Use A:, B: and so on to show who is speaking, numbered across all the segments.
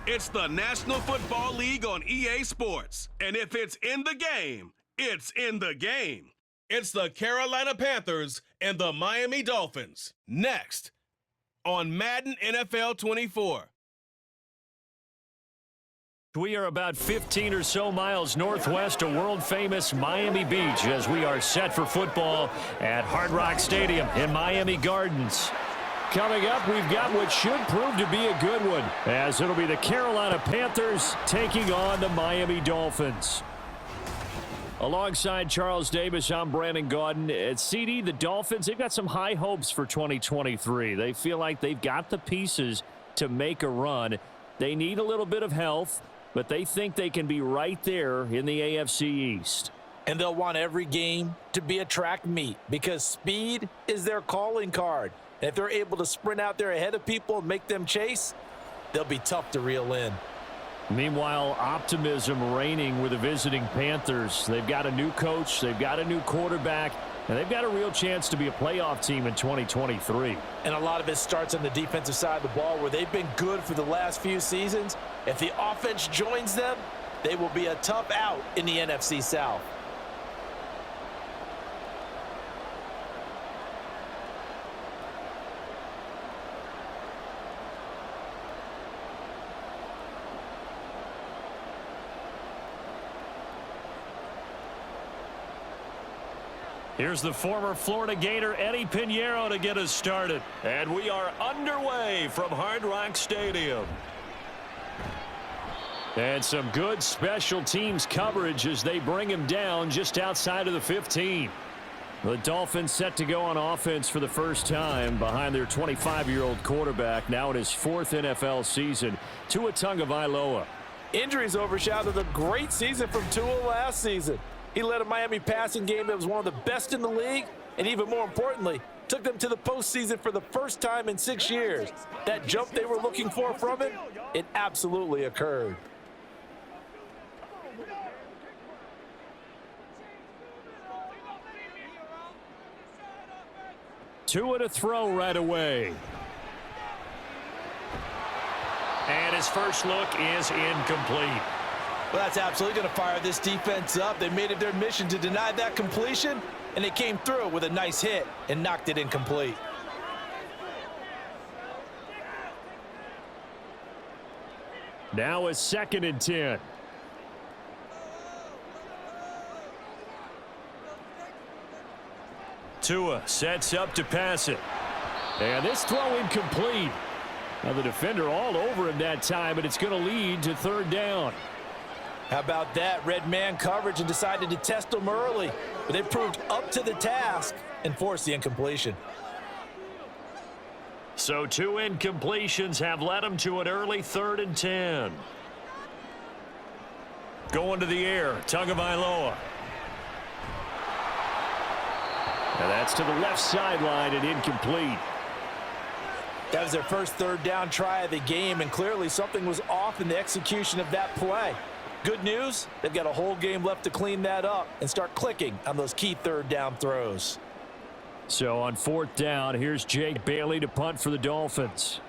A: It's the National Football League on EA Sports. And if it's in the game, it's in the game. It's the Carolina Panthers and the Miami Dolphins. Next on Madden NFL 24.
B: We are about 15 or so miles northwest of world-famous Miami Beach as we are set for football at Hard Rock Stadium in Miami Gardens. Coming up, we've got what should prove to be a good one, as it'll be the Carolina Panthers taking on the Miami Dolphins. Alongside Charles Davis, I'm Brandon Gaudin. At CD, the Dolphins, they've got some high hopes for 2023. They feel like they've got the pieces to make a run. They need a little bit of health, but they think they can be right there in the AFC East.
C: And they'll want every game to be a track meet because speed is their calling card. And if they're able to sprint out there ahead of people and make them chase, they'll be tough to reel in.
B: Meanwhile, optimism reigning with the visiting Panthers. They've got a new coach, they've got a new quarterback, and they've got a real chance to be a playoff team in 2023.
C: And a lot of it starts on the defensive side of the ball where they've been good for the last few seasons. If the offense joins them, they will be a tough out in the NFC South.
B: Here's the former Florida Gator Eddie Pinheiro to get us started. And we are underway from Hard Rock Stadium. And some good special teams coverage as they bring him down just outside of the 15. The Dolphins set to go on offense for the first time behind their 25-year-old quarterback, now in his fourth NFL season, Tua Tagovailoa.
C: Injuries overshadowed a great season from Tua last season. He led a Miami passing game that was one of the best in the league, and even more importantly, took them to the postseason for the first time in 6 years. That jump they were looking for from him, it absolutely occurred.
B: Tua to throw right away. And his first look is incomplete.
C: Well, that's absolutely going to fire this defense up. They made it their mission to deny that completion, and they came through with a nice hit and knocked it incomplete.
B: Now a 2nd and 10. Tua sets up to pass it. And this throw incomplete. Now the defender all over him that time, and it's going to lead to 3rd down.
C: How about that? Red man coverage and decided to test them early. But they proved up to the task and forced the incompletion.
B: So 2 incompletions have led them to an early 3rd and 10. Going to the air, Tagovailoa. And that's to the left sideline and incomplete.
C: That was their first 3rd down try of the game, and clearly something was off in the execution of that play. Good news, they've got a whole game left to clean that up and start clicking on those key 3rd down throws.
B: So on 4th down, here's Jake Bailey to punt for the Dolphins.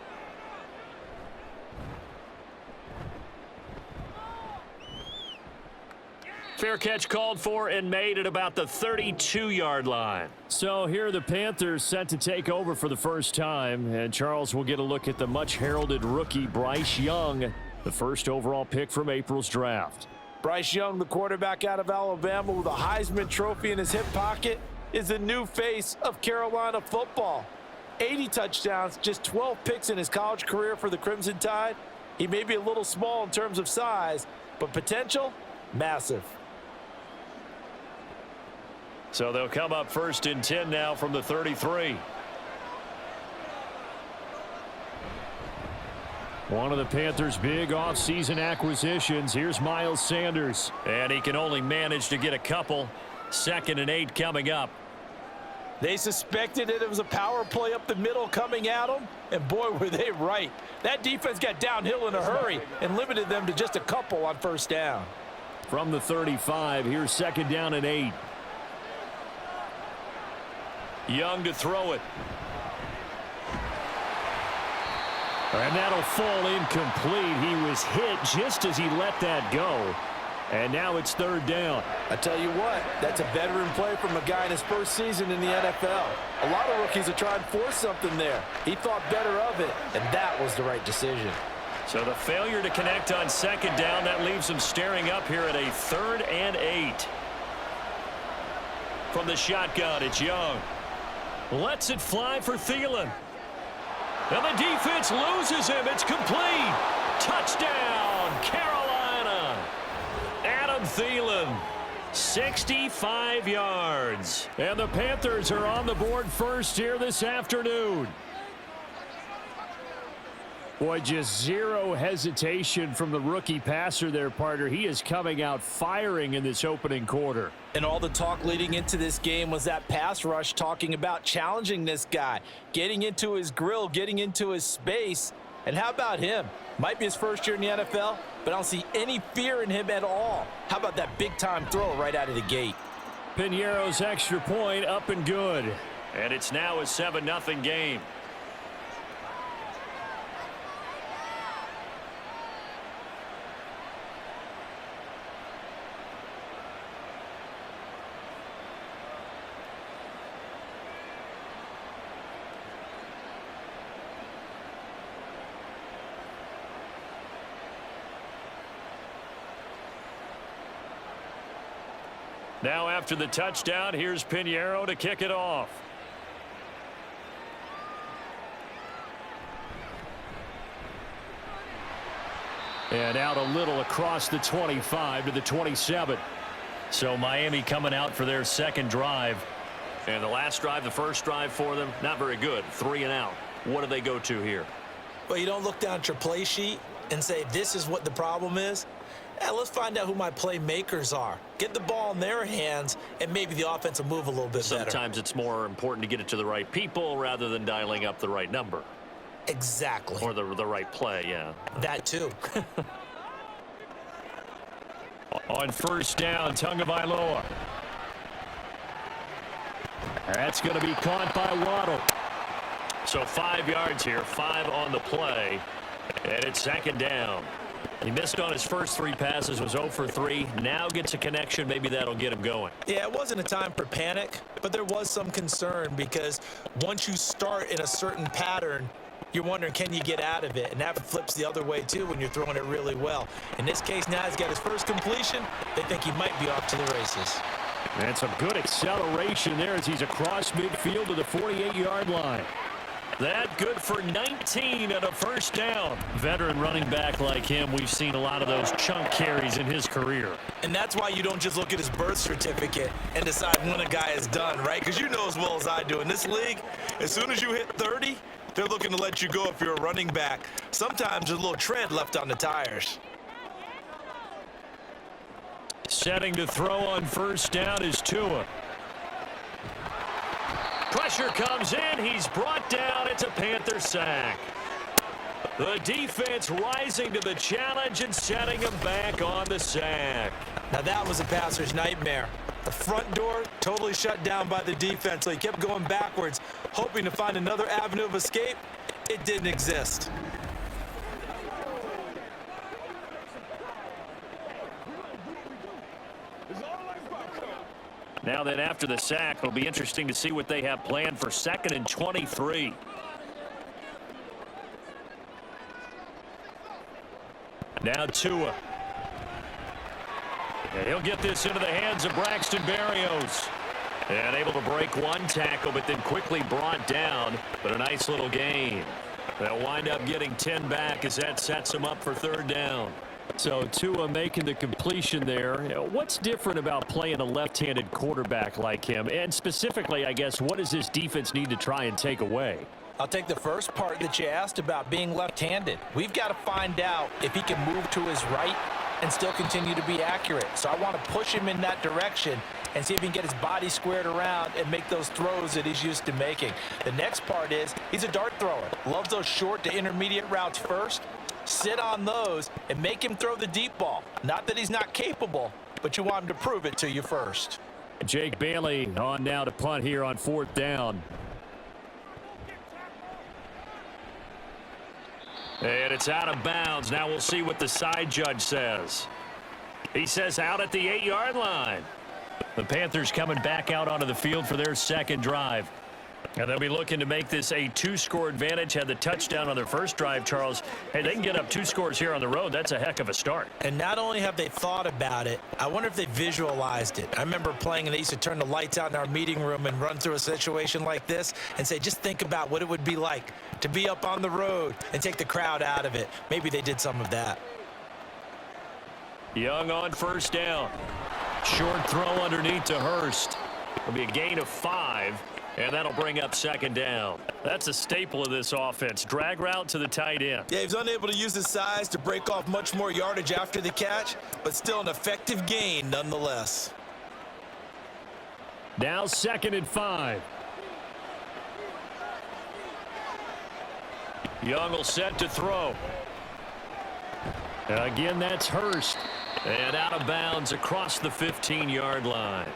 B: Fair catch called for and made at about the 32-yard line. So here are the Panthers set to take over for the first time, and Charles will get a look at the much-heralded rookie Bryce Young, the first overall pick from April's draft.
C: Bryce Young, the quarterback out of Alabama with a Heisman Trophy in his hip pocket, is the new face of Carolina football. 80 touchdowns, just 12 picks in his college career for the Crimson Tide. He may be a little small in terms of size, but potential, massive.
B: So they'll come up 1st and 10 now from the 33. One of the Panthers' big offseason acquisitions. Here's Miles Sanders. And he can only manage to get a couple. 2nd and 8 coming up.
C: They suspected that it was a power play up the middle coming at them, and boy, were they right. That defense got downhill in a hurry and limited them to just a couple on 1st down.
B: From the 35, here's 2nd down and 8. Young to throw it. And that'll fall incomplete. He was hit just as he let that go. And now it's third down.
C: I tell you what, that's a veteran play from a guy in his first season in the NFL. A lot of rookies are trying to force something there. He thought better of it, and that was the right decision.
B: So the failure to connect on second down, that leaves him staring up here at a 3rd and 8. From the shotgun, it's Young. Lets it fly for Thielen. And the defense loses him. It's complete. Touchdown, Carolina. Adam Thielen, 65 yards. And the Panthers are on the board first here this afternoon. Boy, just zero hesitation from the rookie passer there, partner. He is coming out firing in this opening quarter.
C: And all the talk leading into this game was that pass rush talking about challenging this guy, getting into his grill, getting into his space. And how about him? Might be his first year in the NFL, but I don't see any fear in him at all. How about that big-time throw right out of the gate?
B: Piñeiro's extra point up and good. And it's now a 7-0 game. Now after the touchdown, here's Piñeiro to kick it off. And out a little across the 25 to the 27. So Miami coming out for their second drive. And the last drive, the first drive for them, not very good. 3 and out. What do they go to here?
D: Well, you don't look down at your play sheet and say, this is what the problem is. Yeah, let's find out who my playmakers are. Get the ball in their hands, and maybe the offense will move a little bit better.
B: Sometimes it's more important to get it to the right people rather than dialing up the right number.
D: Exactly.
B: Or the right play, yeah.
D: That too.
B: On first down, Tagovailoa. That's going to be caught by Waddle. So 5 yards here, 5 on the play, and it's second down. He missed on his first 3 passes, was 0 for 3. Now gets a connection. Maybe that'll get him going.
D: Yeah, it wasn't a time for panic, but there was some concern because once you start in a certain pattern, you're wondering, can you get out of it? And that flips the other way, too, when you're throwing it really well. In this case, now he's got his first completion. They think he might be off to the races.
B: And some good acceleration there as he's across midfield to the 48-yard line. That good for 19 and a first down. Veteran running back like him, we've seen a lot of those chunk carries in his career.
D: And that's why you don't just look at his birth certificate and decide when a guy is done, right? Because you know as well as I do, in this league, as soon as you hit 30, they're looking to let you go if you're a running back. Sometimes there's a little tread left on the tires.
B: Setting to throw on first down is Tua. Pressure comes in. He's brought down. It's a Panther sack. The defense rising to the challenge and setting him back on the sack.
D: Now that was a passer's nightmare. The front door totally shut down by the defense, so he kept going backwards, hoping to find another avenue of escape. It didn't exist.
B: Now then, after the sack, it'll be interesting to see what they have planned for 2nd and 23. Now Tua. And he'll get this into the hands of Braxton Berrios. And able to break one tackle, but then quickly brought down. But a nice little gain. They'll wind up getting 10 back as that sets them up for 3rd down. So Tua making the completion there. What's different about playing a left-handed quarterback like him? And specifically, I guess, what does this defense need to try and take away?
D: I'll take the first part that you asked about being left-handed. We've got to find out if he can move to his right and still continue to be accurate. So I want to push him in that direction and see if he can get his body squared around and make those throws that he's used to making. The next part is he's a dart thrower. Loves those short to intermediate routes first. Sit on those and make him throw the deep ball. Not that he's not capable, but you want him to prove it to you first.
B: Jake Bailey on now to punt here on 4th down. And it's out of bounds. Now we'll see what the side judge says. He says out at the 8-yard line. The Panthers coming back out onto the field for their second drive. And they'll be looking to make this a 2-score advantage. Had the touchdown on their first drive, Charles. Hey, they can get up 2 scores here on the road. That's a heck of a start.
D: And not only have they thought about it, I wonder if they visualized it. I remember playing and they used to turn the lights out in our meeting room and run through a situation like this and say, just think about what it would be like to be up on the road and take the crowd out of it. Maybe they did some of that.
B: Young on first down. Short throw underneath to Hurst. It'll be a gain of 5. And that'll bring up second down. That's a staple of this offense. Drag route to the tight end.
D: Yeah, he's unable to use his size to break off much more yardage after the catch, but still an effective gain nonetheless.
B: Now 2nd and 5. Young will set to throw. Again, that's Hurst. And out of bounds across the 15-yard line.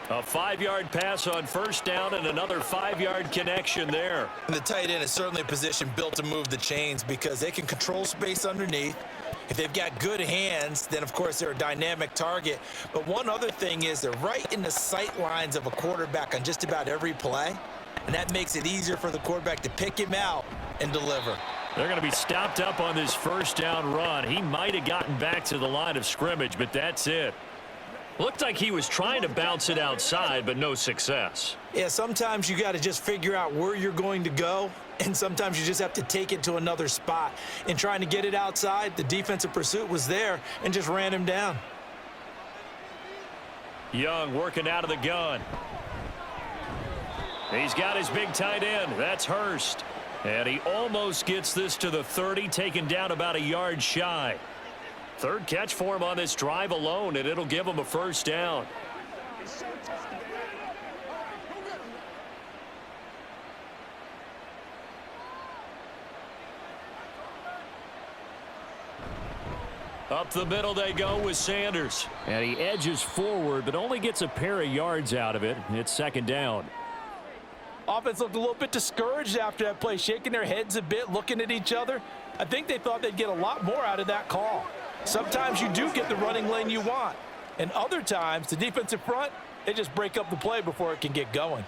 B: A 5-yard pass on first down and another 5-yard connection there.
D: And the tight end is certainly a position built to move the chains because they can control space underneath. If they've got good hands, then of course they're a dynamic target. But one other thing is they're right in the sight lines of a quarterback on just about every play. And that makes it easier for the quarterback to pick him out and deliver.
B: They're going to be stopped up on this first down run. He might have gotten back to the line of scrimmage, but that's it. Looked like he was trying to bounce it outside, but no success.
D: Yeah, sometimes you got to just figure out where you're going to go, and sometimes you just have to take it to another spot. In trying to get it outside, the defensive pursuit was there and just ran him down.
B: Young working out of the gun. He's got his big tight end. That's Hurst. And he almost gets this to the 30, taken down about a yard shy. Third catch for him on this drive alone, and it'll give him a first down. Up the middle they go with Sanders. And he edges forward, but only gets a pair of yards out of it. It's second down.
C: Offense looked a little bit discouraged after that play, shaking their heads a bit, looking at each other. I think they thought they'd get a lot more out of that call. Sometimes you do get the running lane you want. And other times, the defensive front, they just break up the play before it can get going.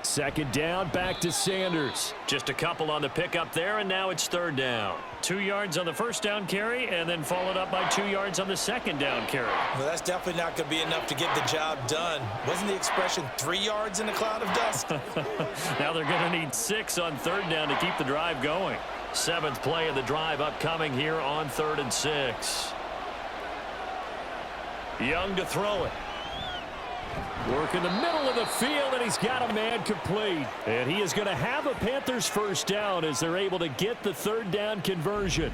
B: Second down, back to Sanders. Just a couple on the pickup there, and now it's third down. 2 yards on the first down carry, and then followed up by 2 yards on the second down carry.
D: Well, that's definitely not going to be enough to get the job done. Wasn't the expression 3 yards in a cloud of dust?
B: Now they're going to need 6 on third down to keep the drive going. 7th play of the drive upcoming here on 3rd and 6. Young to throw it. Work in the middle of the field, and he's got a man complete. And he is going to have a Panthers first down as they're able to get the third down conversion.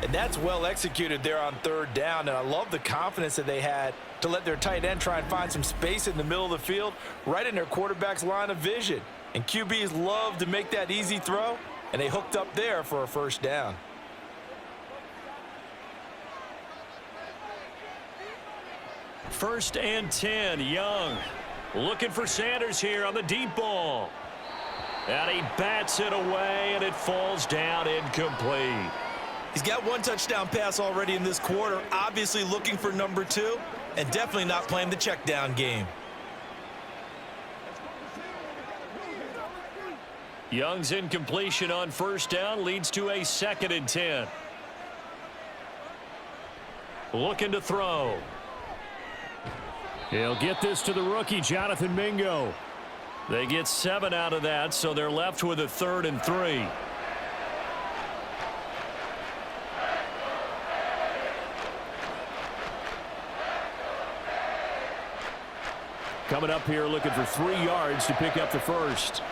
C: And that's well executed there on third down. And I love the confidence that they had to let their tight end try and find some space in the middle of the field, right in their quarterback's line of vision. And QBs love to make that easy throw, and they hooked up there for a first down.
B: First and 10, Young. Looking for Sanders here on the deep ball. And he bats it away, and it falls down incomplete.
D: He's got 1 touchdown pass already in this quarter, obviously looking for number 2, and definitely not playing the check down game.
B: Young's incompletion on first down leads to a 2nd and 10. Looking to throw. He'll get this to the rookie, Jonathan Mingo. They get 7 out of that, so they're left with a 3rd and 3. Coming up here looking for 3 yards to pick up the first.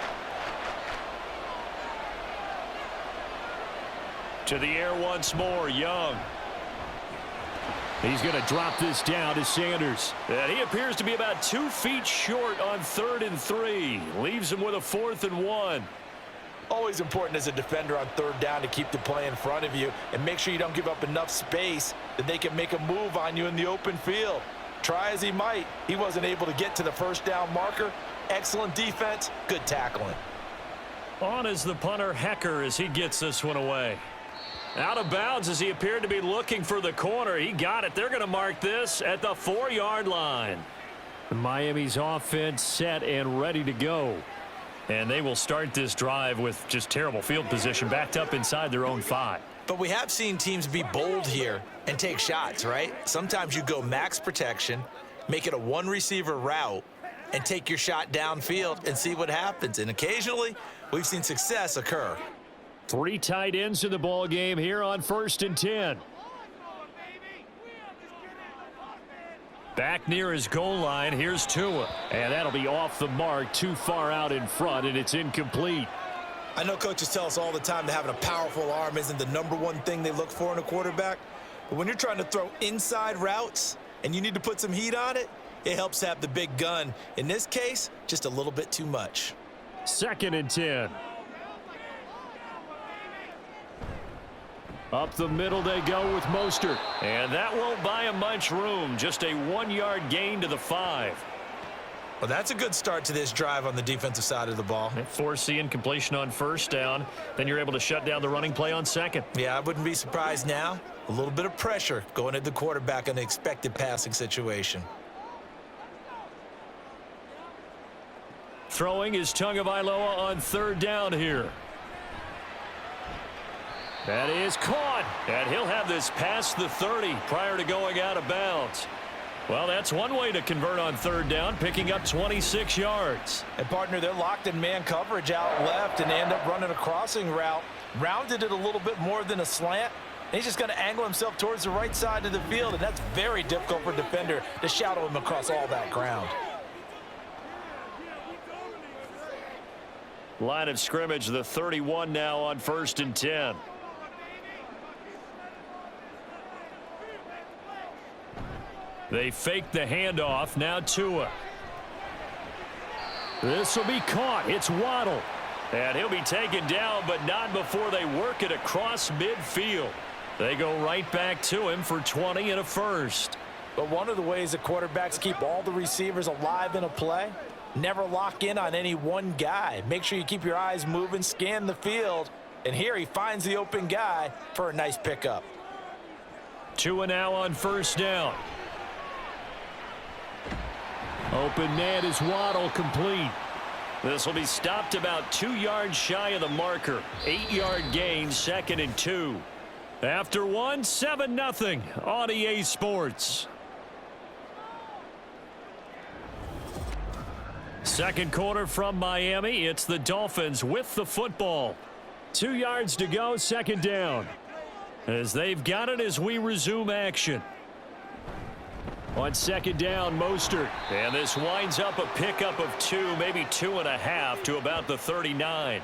B: To the air once more, Young. He's going to drop this down to Sanders. And he appears to be about 2 feet short on 3rd and 3. Leaves him with a 4th and 1.
C: Always important as a defender on third down to keep the play in front of you and make sure you don't give up enough space that they can make a move on you in the open field. Try as he might, he wasn't able to get to the first down marker. Excellent defense, good tackling.
B: On is the punter, Hecker, as he gets this one away. Out of bounds as he appeared to be looking for the corner. He got it. They're going to mark this at the 4-yard line. Miami's offense set and ready to go. And they will start this drive with just terrible field position, backed up inside their own 5.
D: But we have seen teams be bold here and take shots, right? Sometimes you go max protection, make it a one-receiver route, and take your shot downfield and see what happens. And occasionally, we've seen success occur.
B: 3 tight ends in the ball game here on 1st and 10. Back near his goal line, here's Tua. And that'll be off the mark, too far out in front, and it's incomplete.
E: I know coaches tell us all the time that having a powerful arm isn't the #1 thing they look for in a quarterback. But when you're trying to throw inside routes and you need to put some heat on it, it helps have the big gun. In this case, just a little bit too much.
B: 2nd and 10. Up the middle they go with Mostert. And that won't buy him much room. Just a 1-yard gain to the 5.
E: Well, that's a good start to this drive on the defensive side of the ball.
B: Force the incompletion on 1st down. Then you're able to shut down the running play on 2nd.
E: Yeah, I wouldn't be surprised now. A little bit of pressure going at the quarterback in the expected passing situation.
B: Throwing is Tagovailoa on 3rd down here. That is caught, and he'll have this past the 30 prior to going out of bounds. Well, that's one way to convert on 3rd down, picking up 26 yards.
C: And, partner, they're locked in man coverage out left, and they end up running a crossing route. Rounded it a little bit more than a slant. And he's just going to angle himself towards the right side of the field, and that's very difficult for a defender to shadow him across all that ground.
B: Line of scrimmage, the 31 now on 1st and 10. They fake the handoff. Now Tua. This will be caught. It's Waddle. And he'll be taken down, but not before they work it across midfield. They go right back to him for 20 and a first.
C: But one of the ways that quarterbacks keep all the receivers alive in a play, never lock in on any one guy. Make sure you keep your eyes moving, scan the field. And here he finds the open guy for a nice pickup.
B: Tua now on 1st down. Open man is Waddle, complete. This will be stopped about 2 yards shy of the marker. 8-yard gain, 2nd and 2. After 1, 7-0 on EA Sports. Second quarter from Miami. It's the Dolphins with the football. 2 yards to go, 2nd down. As they've got it as we resume action. On 2nd down, Mostert. And this winds up a pickup of 2, maybe 2.5 to about the 39.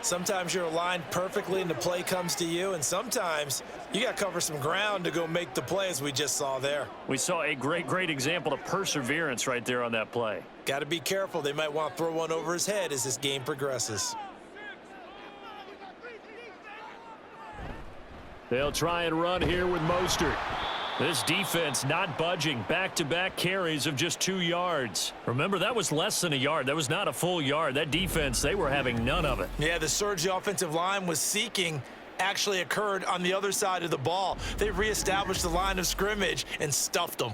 E: Sometimes you're aligned perfectly and the play comes to you, and sometimes you got to cover some ground to go make the play, as we just saw there.
B: We saw a great example of perseverance right there on that play.
E: Got to be careful. They might want to throw one over his head as this game progresses.
B: They'll try and run here with Mostert. This defense not budging. Back-to-back carries of just 2 yards. Remember, that was less than a yard. That was not a full yard. That defense, they were having none of it.
E: Yeah, the surge the offensive line was seeking actually occurred on the other side of the ball. They reestablished the line of scrimmage and stuffed them.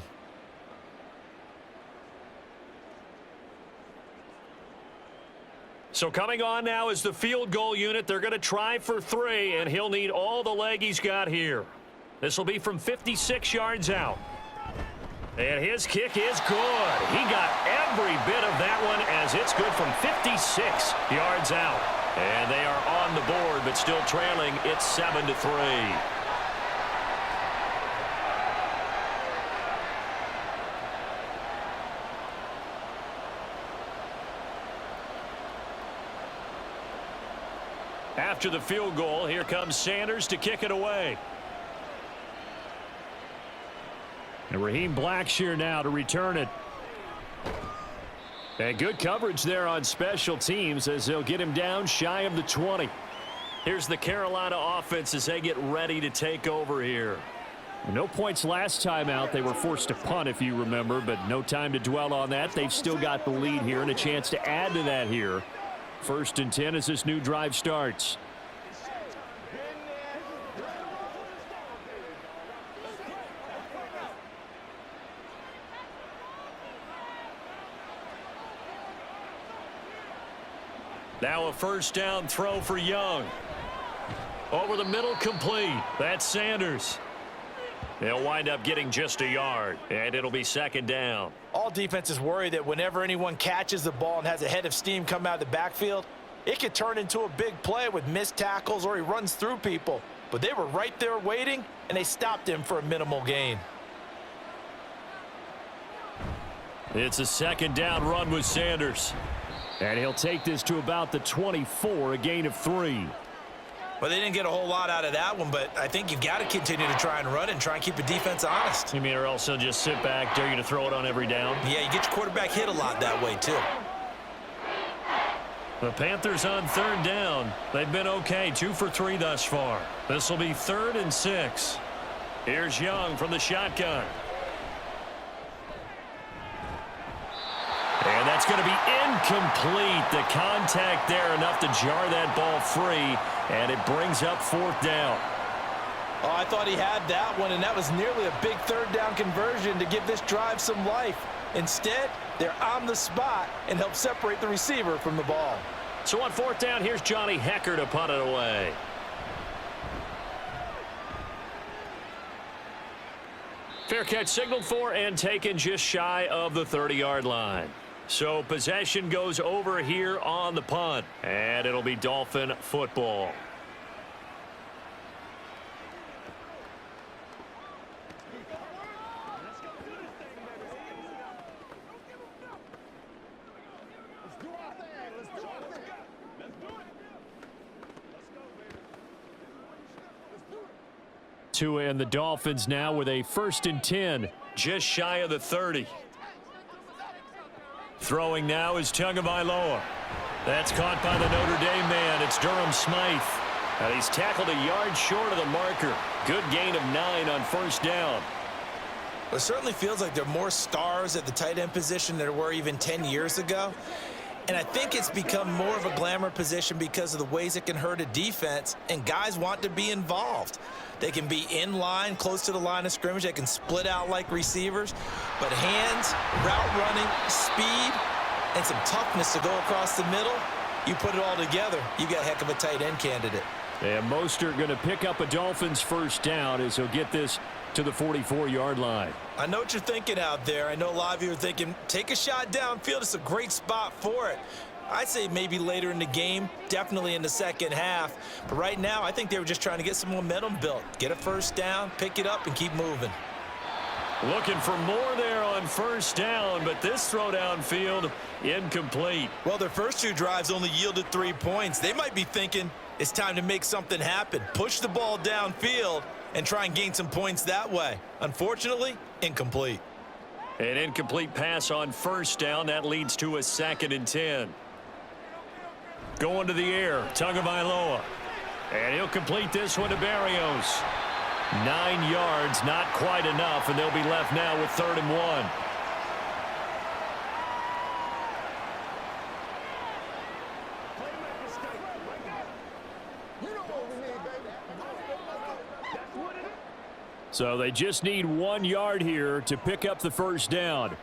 B: So coming on now is the field goal unit. They're going to try for 3, and he'll need all the leg he's got here. This will be from 56 yards out. And his kick is good. He got every bit of that one as it's good from 56 yards out. And they are on the board, but still trailing. It's 7-3. After the field goal, here comes Sanders to kick it away. And Raheem Blackshear now to return it. And good coverage there on special teams as they'll get him down shy of the 20. Here's the Carolina offense as they get ready to take over here. No points last time out. They were forced to punt, if you remember, but no time to dwell on that. They've still got the lead here and a chance to add to that here. 1st and 10 as this new drive starts. Now a 1st down throw for Young. Over the middle, complete. That's Sanders. They'll wind up getting just a yard, and it'll be 2nd down.
C: All defenses worry that whenever anyone catches the ball and has a head of steam come out of the backfield, it could turn into a big play with missed tackles or he runs through people. But they were right there waiting, and they stopped him for a minimal gain.
B: It's a 2nd down run with Sanders. And he'll take this to about the 24, a gain of 3.
E: Well, they didn't get a whole lot out of that one, but I think you've got to continue to try and run and try and keep the defense honest.
B: You mean, or else he'll just sit back, dare you to throw it on every down?
E: Yeah, you get your quarterback hit a lot that way, too.
B: The Panthers on 3rd down. They've been okay, 2 for 3 thus far. This will be 3rd and 6. Here's Young from the shotgun. And that's going to be incomplete. The contact there enough to jar that ball free, and it brings up 4th down.
C: Oh, I thought he had that one, and that was nearly a big 3rd down conversion to give this drive some life. Instead, they're on the spot and help separate the receiver from the ball.
B: So on 4th down, here's Johnny Hecker to punt it away. Fair catch signaled for and taken just shy of the 30-yard line. So possession goes over here on the punt, and it'll be Dolphin football. Tua and the Dolphins now with a 1st and 10, just shy of the 30. Throwing now is Tagovailoa. That's caught by the Notre Dame man. It's Durham Smythe. And he's tackled a yard short of the marker. Good gain of 9 on 1st down.
E: Well, it certainly feels like there are more stars at the tight end position than there were even 10 years ago. And I think it's become more of a glamour position because of the ways it can hurt a defense, and guys want to be involved. They can be in line, close to the line of scrimmage. They can split out like receivers. But hands, route running, speed, and some toughness to go across the middle, you put it all together, you got a heck of a tight end candidate.
B: And Mostert going to pick up a Dolphins 1st down as he'll get this to the 44-yard line.
E: I know what you're thinking out there. I know a lot of you are thinking, take a shot downfield. It's a great spot for it. I'd say maybe later in the game, definitely in the 2nd half. But right now, I think they were just trying to get some momentum built. Get a 1st down, pick it up, and keep moving.
B: Looking for more there on 1st down, but this throw downfield incomplete.
E: Well, their first 2 drives only yielded 3 points. They might be thinking it's time to make something happen. Push the ball downfield and try and gain some points that way. Unfortunately, incomplete.
B: An incomplete pass on 1st down. That leads to a 2nd and 10. Going to the air, Tagovailoa. And he'll complete this one to Barrios. 9 yards, not quite enough, and they'll be left now with 3rd and 1. So they just need 1 yard here to pick up the 1st down.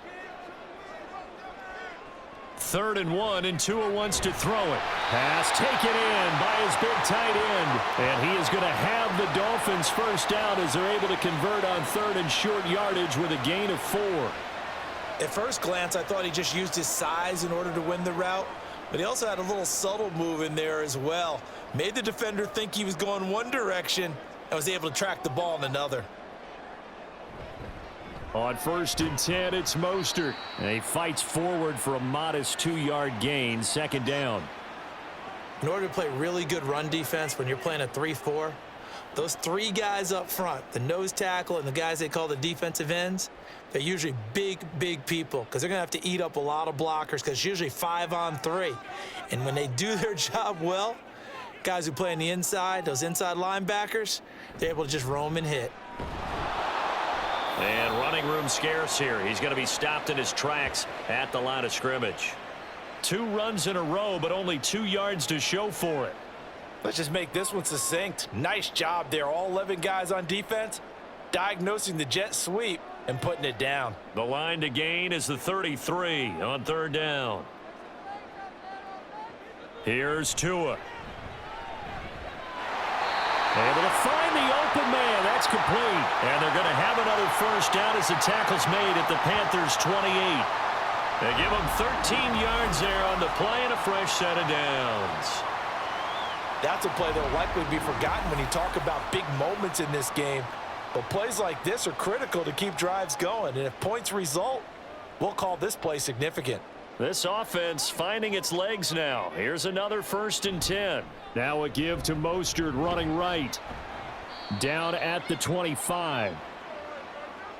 B: 3rd and 1, and Tua wants to throw it. Pass taken in by his big tight end. And he is going to have the Dolphins 1st down as they're able to convert on 3rd and short yardage with a gain of 4.
E: At first glance, I thought he just used his size in order to win the route. But he also had a little subtle move in there as well. Made the defender think he was going one direction and was able to track the ball in another.
B: On 1st and 10, it's Mostert. And he fights forward for a modest 2-yard gain, 2nd down.
E: In order to play really good run defense when you're playing a 3-4, those 3 guys up front, the nose tackle and the guys they call the defensive ends, they're usually big, big people because they're going to have to eat up a lot of blockers because it's usually 5-on-3. And when they do their job well, guys who play on the inside, those inside linebackers, they're able to just roam and hit.
B: And running room scarce here. He's going to be stopped in his tracks at the line of scrimmage. 2 runs in a row, but only 2 yards to show for it.
C: Let's just make this one succinct. Nice job there. All 11 guys on defense diagnosing the jet sweep and putting it down.
B: The line to gain is the 33 on 3rd down. Here's Tua. Able to find the open man. That's complete. And they're going to have another first down as the tackle's made at the Panthers' 28. They give them 13 yards there on the play and a fresh set of downs.
C: That's a play that will likely be forgotten when you talk about big moments in this game. But plays like this are critical to keep drives going. And if points result, we'll call this play significant.
B: This offense finding its legs now. Here's another 1st and 10. Now a give to Mostert running right. Down at the 25.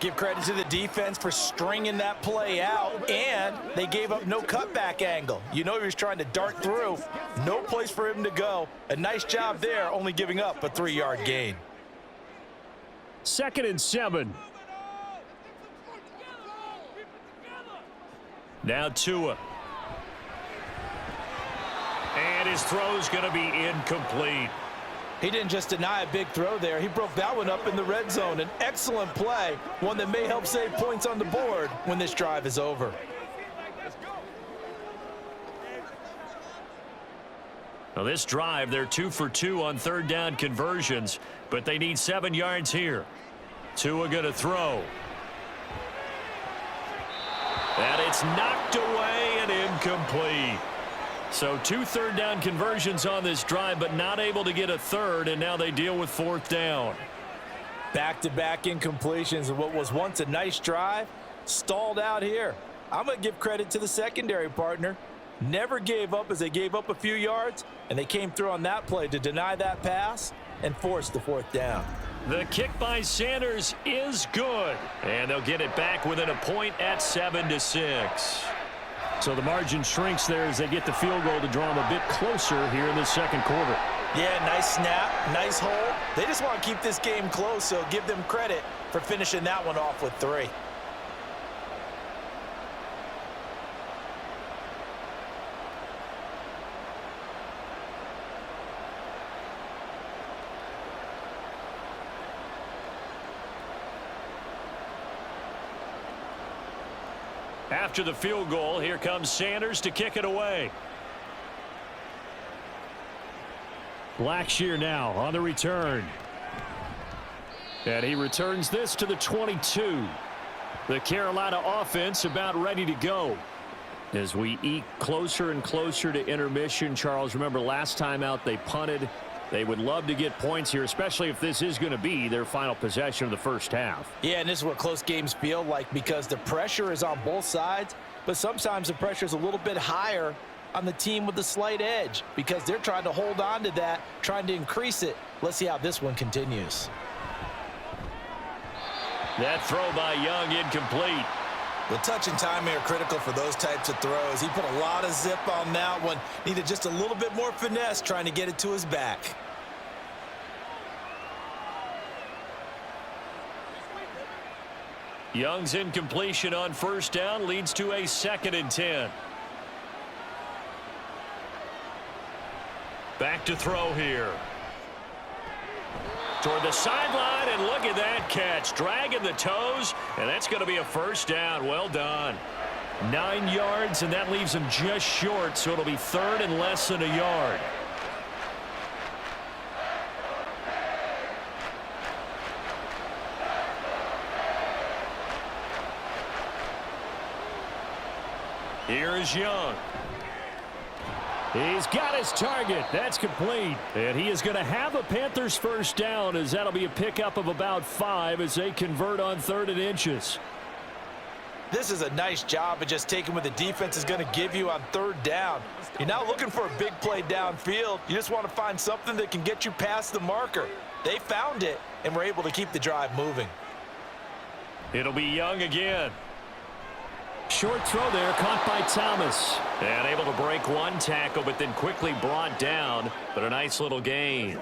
C: Give credit to the defense for stringing that play out, and they gave up no cutback angle. You know he was trying to dart through. No place for him to go. A nice job there, only giving up a 3-yard gain.
B: 2nd and 7. Now Tua. And his throw's going to be incomplete.
C: He didn't just deny a big throw there. He broke that one up in the red zone. An excellent play, one that may help save points on the board when this drive is over.
B: Now this drive, they're 2 for 2 on 3rd down conversions, but they need 7 yards here. Tua going to throw. And it's knocked away and incomplete. So 2 3rd down conversions on this drive, but not able to get a 3rd, and now they deal with 4th down.
C: Back-to-back incompletions of what was once a nice drive, stalled out here. I'm going to give credit to the secondary partner. Never gave up as they gave up a few yards, and they came through on that play to deny that pass and force the 4th down.
B: The kick by Sanders is good, and they'll get it back within a point at 7-6. So the margin shrinks there as they get the field goal to draw them a bit closer here in the 2nd quarter.
C: Yeah, nice snap, nice hold. They just want to keep this game close, so give them credit for finishing that one off with 3.
B: After the field goal, here comes Sanders to kick it away. Blackshear now on the return. And he returns this to the 22. The Carolina offense about ready to go. As we eke closer and closer to intermission, Charles, remember last time out they punted. They would love to get points here, especially if this is going to be their final possession of the first half.
C: Yeah, and this is what close games feel like because the pressure is on both sides, but sometimes the pressure is a little bit higher on the team with the slight edge because they're trying to hold on to that, trying to increase it. Let's see how this one continues.
B: That throw by Young incomplete.
E: The touch and timing are critical for those types of throws. He put a lot of zip on that one. Needed just a little bit more finesse trying to get it to his back.
B: Young's incompletion on 1st down leads to a 2nd and 10. Back to throw here. Toward the sideline, and look at that catch. Dragging the toes, and that's going to be a first down. Well done. 9 yards, and that leaves him just short, so it'll be 3rd and less than a yard. Here's Young. He's got his target. That's complete. And he is going to have a Panthers first down as that'll be a pickup of about 5 as they convert on 3rd and inches.
C: This is a nice job of just taking what the defense is going to give you on 3rd down. You're not looking for a big play downfield. You just want to find something that can get you past the marker. They found it and were able to keep the drive moving.
B: It'll be Young again. Short throw there, caught by Thomas. And able to break one tackle, but then quickly brought down. But a nice little gain.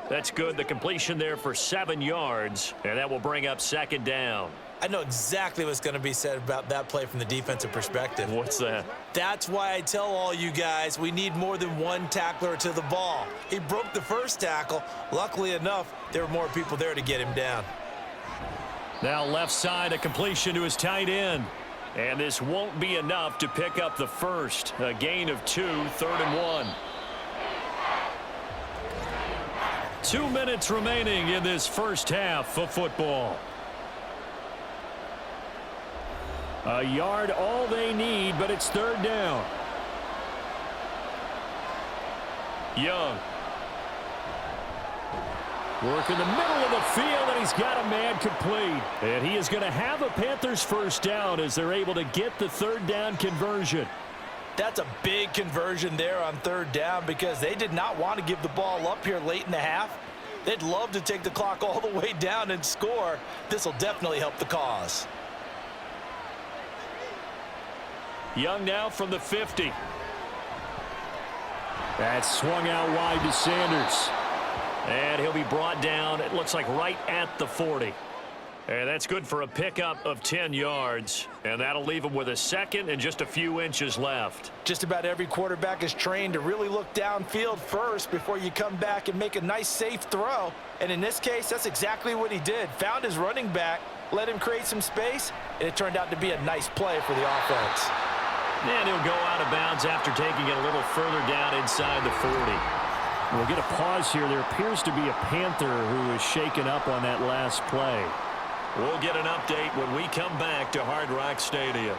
B: That's good. The completion there for 7 yards. And that will bring up 2nd down.
E: I know exactly what's going to be said about that play from the defensive perspective.
B: What's that?
E: That's why I tell all you guys we need more than one tackler to the ball. He broke the first tackle. Luckily enough, there were more people there to get him down.
B: Now left side, a completion to his tight end. And this won't be enough to pick up the first. A gain of 2, 3rd and 1. 2 minutes remaining in this first half of football. A yard all they need, but it's 3rd down. Young. Work in the middle of the field, and he's got a man complete. And he is going to have a Panthers first down as they're able to get the 3rd down conversion.
D: That's a big conversion there on 3rd down because they did not want to give the ball up here late in the half. They'd love to take the clock all the way down and score. This will definitely help the cause.
B: Young now from the 50. That's swung out wide to Sanders. And he'll be brought down, it looks like right at the 40. And that's good for a pickup of 10 yards. And that'll leave him with a second and just a few inches left.
D: Just about every quarterback is trained to really look downfield first before you come back and make a nice, safe throw. And in this case, that's exactly what he did. Found his running back, let him create some space, and it turned out to be a nice play for the offense.
B: And he'll go out of bounds after taking it a little further down inside the 40. We'll get a pause here. There appears to be a Panther who is shaken up on that last play. We'll get an update when we come back to Hard Rock Stadium.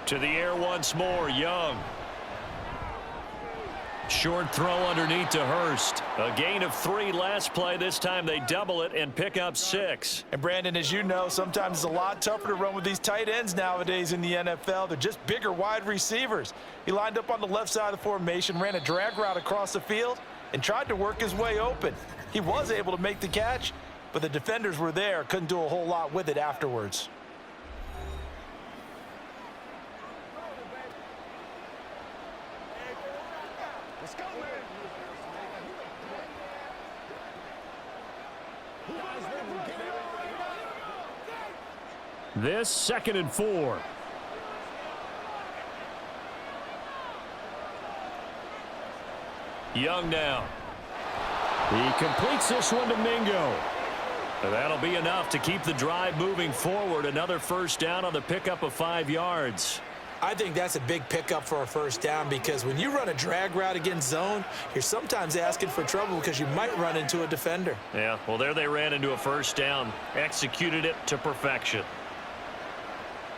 B: To the air once more, Young. Short throw underneath to Hurst. A gain of 3 last play. This time they double it and pick up 6.
D: And Brandon, as you know, sometimes it's a lot tougher to run with these tight ends nowadays in the NFL. They're just bigger wide receivers. He lined up on the left side of the formation, ran a drag route across the field, and tried to work his way open. He was able to make the catch, but the defenders were there, couldn't do a whole lot with it afterwards.
B: This 2nd and 4. Young now. He completes this one to Mingo. That'll be enough to keep the drive moving forward. Another first down on the pickup of 5 yards.
E: I think that's a big pickup for a first down because when you run a drag route against zone, you're sometimes asking for trouble because you might run into a defender.
B: Yeah, well, there they ran into a first down. Executed it to perfection.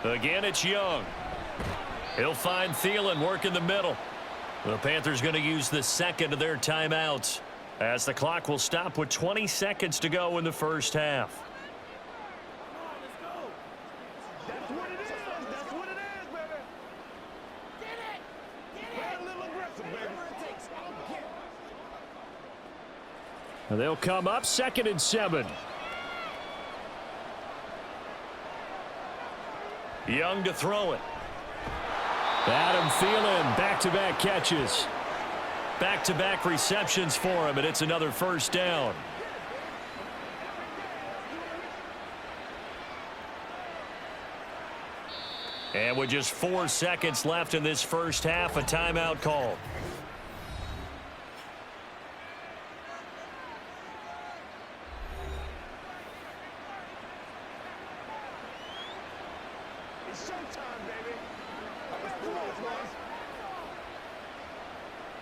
B: Again, it's Young. He'll find Thielen, work in the middle. The Panthers going to use the 2nd of their timeouts as the clock will stop with 20 seconds to go in the first half.
F: That's what it is. That's what it is, baby. Get it. Get it. A little aggressive, baby.
B: They'll come up 2nd and 7. Young to throw it. Adam Thielen, back-to-back catches. Back-to-back receptions for him, and it's another first down. And with just 4 seconds left in this first half, a timeout call.
F: It's showtime, baby. Let's do this, boys.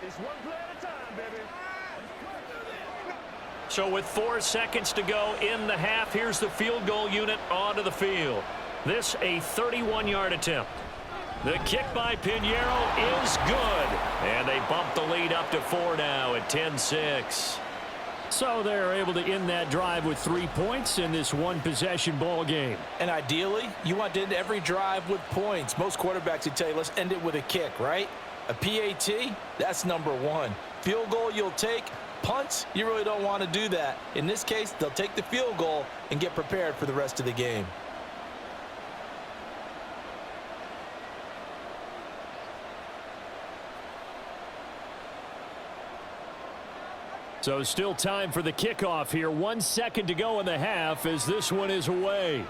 F: It's one play at a time, baby.
B: So with 4 seconds to go in the half, here's the field goal unit onto the field. This a 31-yard attempt. The kick by Pinheiro is good. And they bump the lead up to 4 now at 10-6. So they're able to end that drive with 3 points in this one-possession ball game.
D: And ideally, you want to end every drive with points. Most quarterbacks would tell you, let's end it with a kick, right? A PAT, that's number 1. Field goal you'll take. Punts, you really don't want to do that. In this case, they'll take the field goal and get prepared for the rest of the game.
B: So still time for the kickoff here. 1 second to go in the half as this one is away.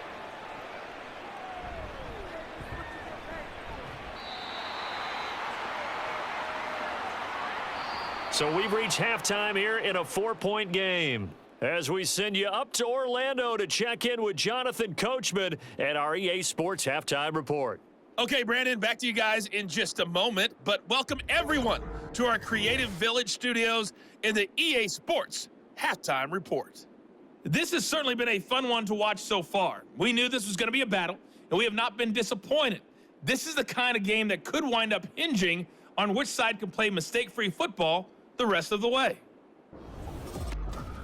B: So we've reached halftime here in a 4-point game. As we send you up to Orlando to check in with Jonathan Coachman at our EA Sports Halftime Report.
G: Okay, Brandon, back to you guys in just a moment, but welcome everyone to our Creative Village studios in the EA Sports Halftime Report. This has certainly been a fun one to watch so far. We knew this was going to be a battle, and we have not been disappointed. This is the kind of game that could wind up hinging on which side can play mistake-free football the rest of the way.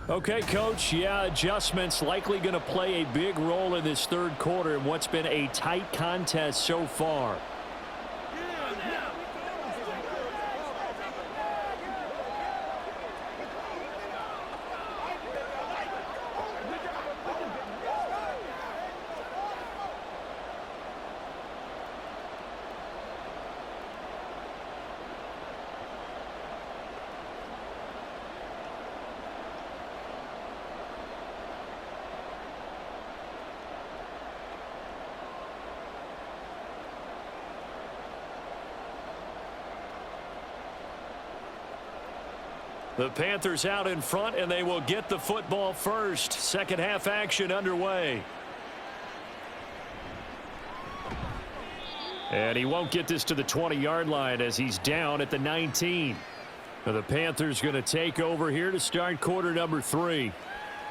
B: Okay, Coach, adjustments likely going to play a big role in this third quarter in what's been a tight contest so far. The Panthers out in front, and they will get the football first. Second half action underway. And he won't get this to the 20-yard line as he's down at the 19. Now the Panthers going to take over here to start quarter number 3.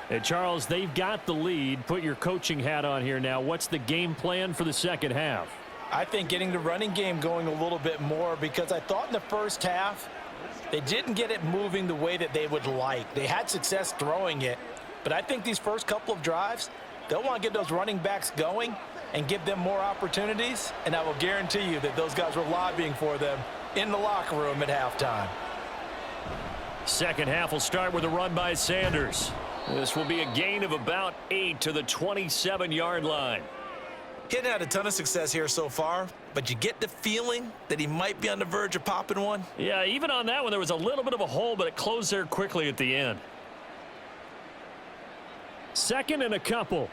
B: And Charles, they've got the lead. Put your coaching hat on here now. What's the game plan for the second half?
D: I think getting the running game going a little bit more, because I thought in the first half they didn't get it moving the way that they would like. They had success throwing it, but I think these first couple of drives, they'll want to get those running backs going and give them more opportunities, and I will guarantee you that those guys were lobbying for them in the locker room at halftime.
B: Second half will start with a run by Sanders. This will be a gain of about 8 to the 27-yard line.
E: He hadn't had a ton of success here so far, but you get the feeling that he might be on the verge of popping one.
B: Yeah, even on that one, there was a little bit of a hole, but it closed there quickly at the end. Second and a couple.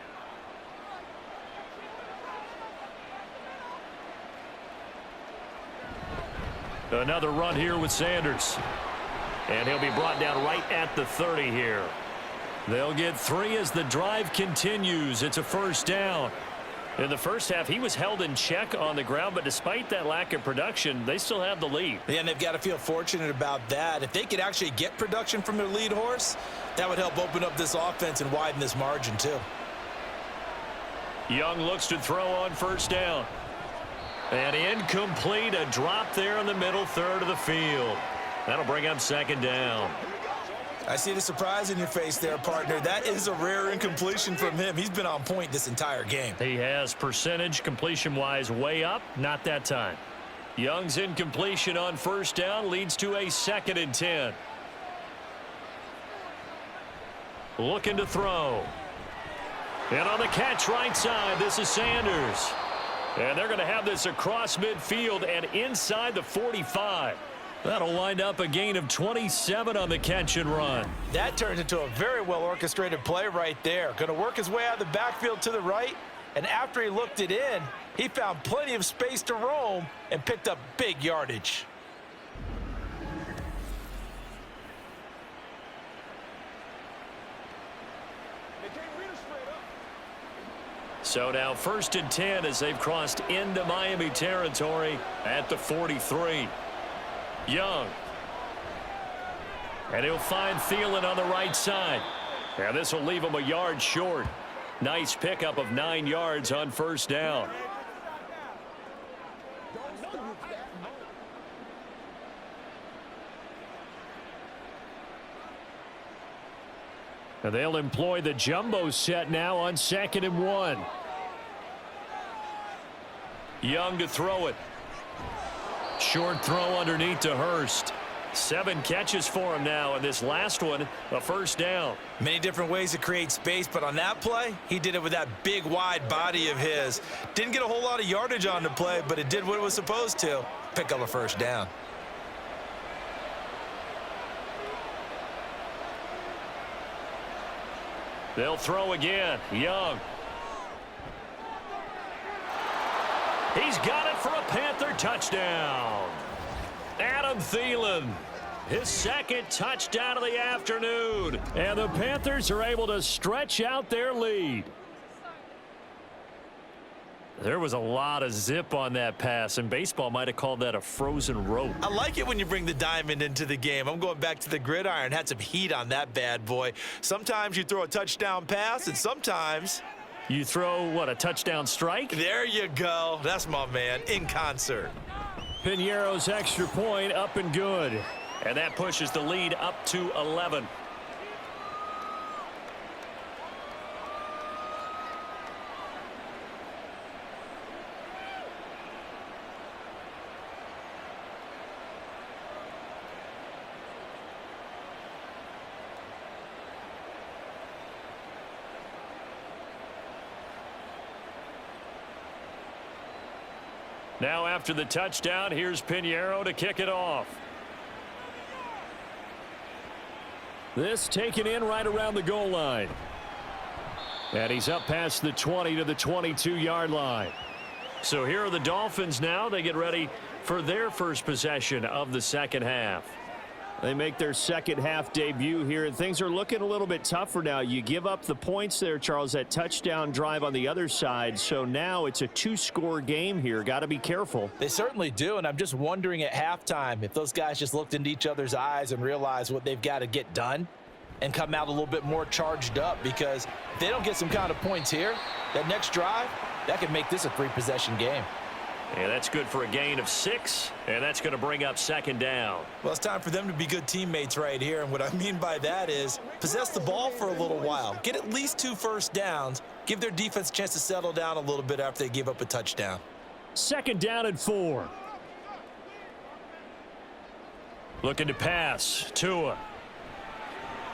B: Another run here with Sanders. And he'll be brought down right at the 30 here. They'll get 3 as the drive continues. It's a first down. In the first half, he was held in check on the ground, but despite that lack of production, they still have the lead.
E: Yeah, and they've got to feel fortunate about that. If they could actually get production from their lead horse, that would help open up this offense and widen this margin too.
B: Young looks to throw on first down. And incomplete, a drop there in the middle third of the field. That'll bring up second down.
E: I see the surprise in your face there, partner. That is a rare incompletion from him. He's been on point this entire game.
B: He has percentage completion-wise way up, not that time. Young's incompletion on first down leads to a 2nd and 10. Looking to throw. And on the catch right side, this is Sanders. And they're going to have this across midfield and inside the 45. That'll wind up a gain of 27 on the catch and run.
D: That turns into a very well orchestrated play right there. Going to work his way out of the backfield to the right, and after he looked it in, he found plenty of space to roam and picked up big yardage.
B: So now 1st and 10 as they've crossed into Miami territory at the 43. Young. And he'll find Thielen on the right side. And this will leave him a yard short. Nice pickup of 9 yards on first down. And they'll employ the jumbo set now on 2nd and 1. Young to throw it. Short throw underneath to Hurst. 7 catches for him now, and this last one, a first down.
E: Many different ways to create space, but on that play, he did it with that big, wide body of his. Didn't get a whole lot of yardage on the play, but it did what it was supposed to. Pick up a first down.
B: They'll throw again. Young. He's got it for a Panther touchdown. Adam Thielen, his second touchdown of the afternoon. And the Panthers are able to stretch out their lead. There was a lot of zip on that pass, and baseball might have called that a frozen rope.
E: I like it when you bring the diamond into the game. I'm going back to the gridiron. Had some heat on that bad boy. Sometimes you throw a touchdown pass, and sometimes
B: you throw, what, a touchdown strike?
E: There you go. That's my man, in concert.
B: Piñeiro's extra point up and good. And that pushes the lead up to 11. Now after the touchdown, here's Piñeiro to kick it off. This taken in right around the goal line. And he's up past the 20 to the 22-yard line. So here are the Dolphins now. They get ready for their first possession of the second half. They make their second half debut here, and things are looking a little bit tougher now. You give up the points there, Charles, that touchdown drive on the other side. So now it's a two-score game here. Got to be careful.
D: They certainly do, and I'm just wondering at halftime if those guys just looked into each other's eyes and realized what they've got to get done and come out a little bit more charged up, because if they don't get some kind of points here, that next drive, that could make this a three-possession game.
B: And that's good for a gain of 6, and that's going to bring up second down.
E: Well, it's time for them to be good teammates right here, and what I mean by that is possess the ball for a little while. Get at least 2 first downs. Give their defense a chance to settle down a little bit after they give up a touchdown.
B: Second down and 4. Looking to pass. Tua.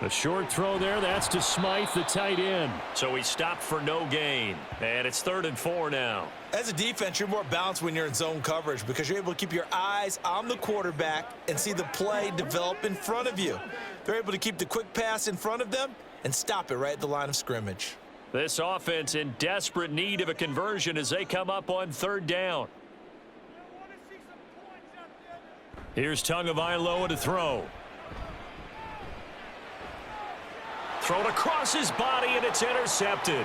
B: A short throw there. That's to Smythe, the tight end. So he stopped for no gain. And it's 3rd and 4 now.
E: As a defense, you're more balanced when you're in zone coverage because you're able to keep your eyes on the quarterback and see the play develop in front of you. They're able to keep the quick pass in front of them and stop it right at the line of scrimmage.
B: This offense in desperate need of a conversion as they come up on 3rd down. Here's Tagovailoa to throw. Thrown across his body, and it's intercepted.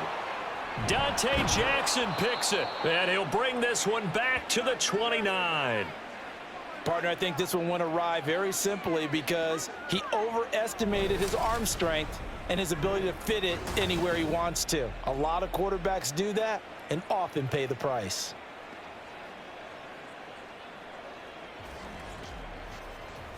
B: Dante Jackson picks it, and he'll bring this one back to the 29.
D: Partner, I think this one went awry very simply because he overestimated his arm strength and his ability to fit it anywhere he wants to. A lot of quarterbacks do that and often pay the price.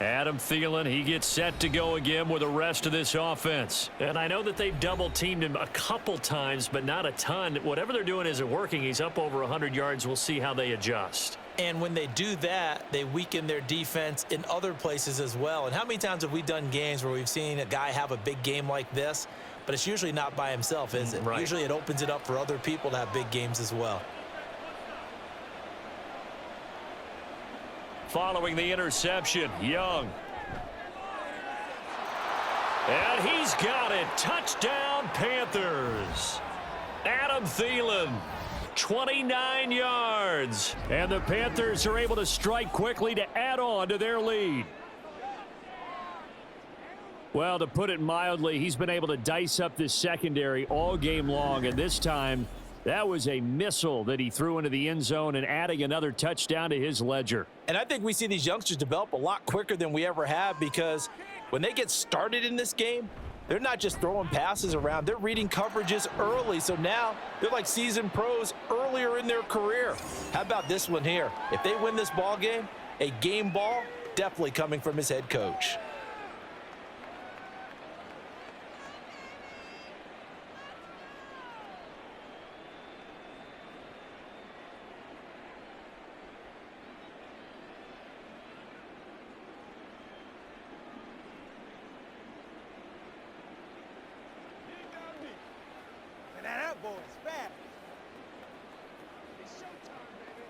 B: Adam Thielen, he gets set to go again with the rest of this offense. And I know that they've double-teamed him a couple times, but not a ton. Whatever they're doing isn't working. He's up over 100 yards. We'll see how they adjust.
E: And when they do that, they weaken their defense in other places as well. And how many times have we done games where we've seen a guy have a big game like this, but it's usually not by himself, is it?
B: Right.
E: Usually it opens it up for other people to have big games as well.
B: Following the interception, Young. And he's got it. Touchdown, Panthers. Adam Thielen, 29 yards. And the Panthers are able to strike quickly to add on to their lead. Well, to put it mildly, he's been able to dice up this secondary all game long, and this time that was a missile that he threw into the end zone and adding another touchdown to his ledger.
D: And I think we see these youngsters develop a lot quicker than we ever have, because when they get started in this game, they're not just throwing passes around. They're reading coverages early. So now they're like seasoned pros earlier in their career. How about this one here? If they win this ball game, a game ball definitely coming from his head coach.
F: That boy is fast. It's showtime, baby.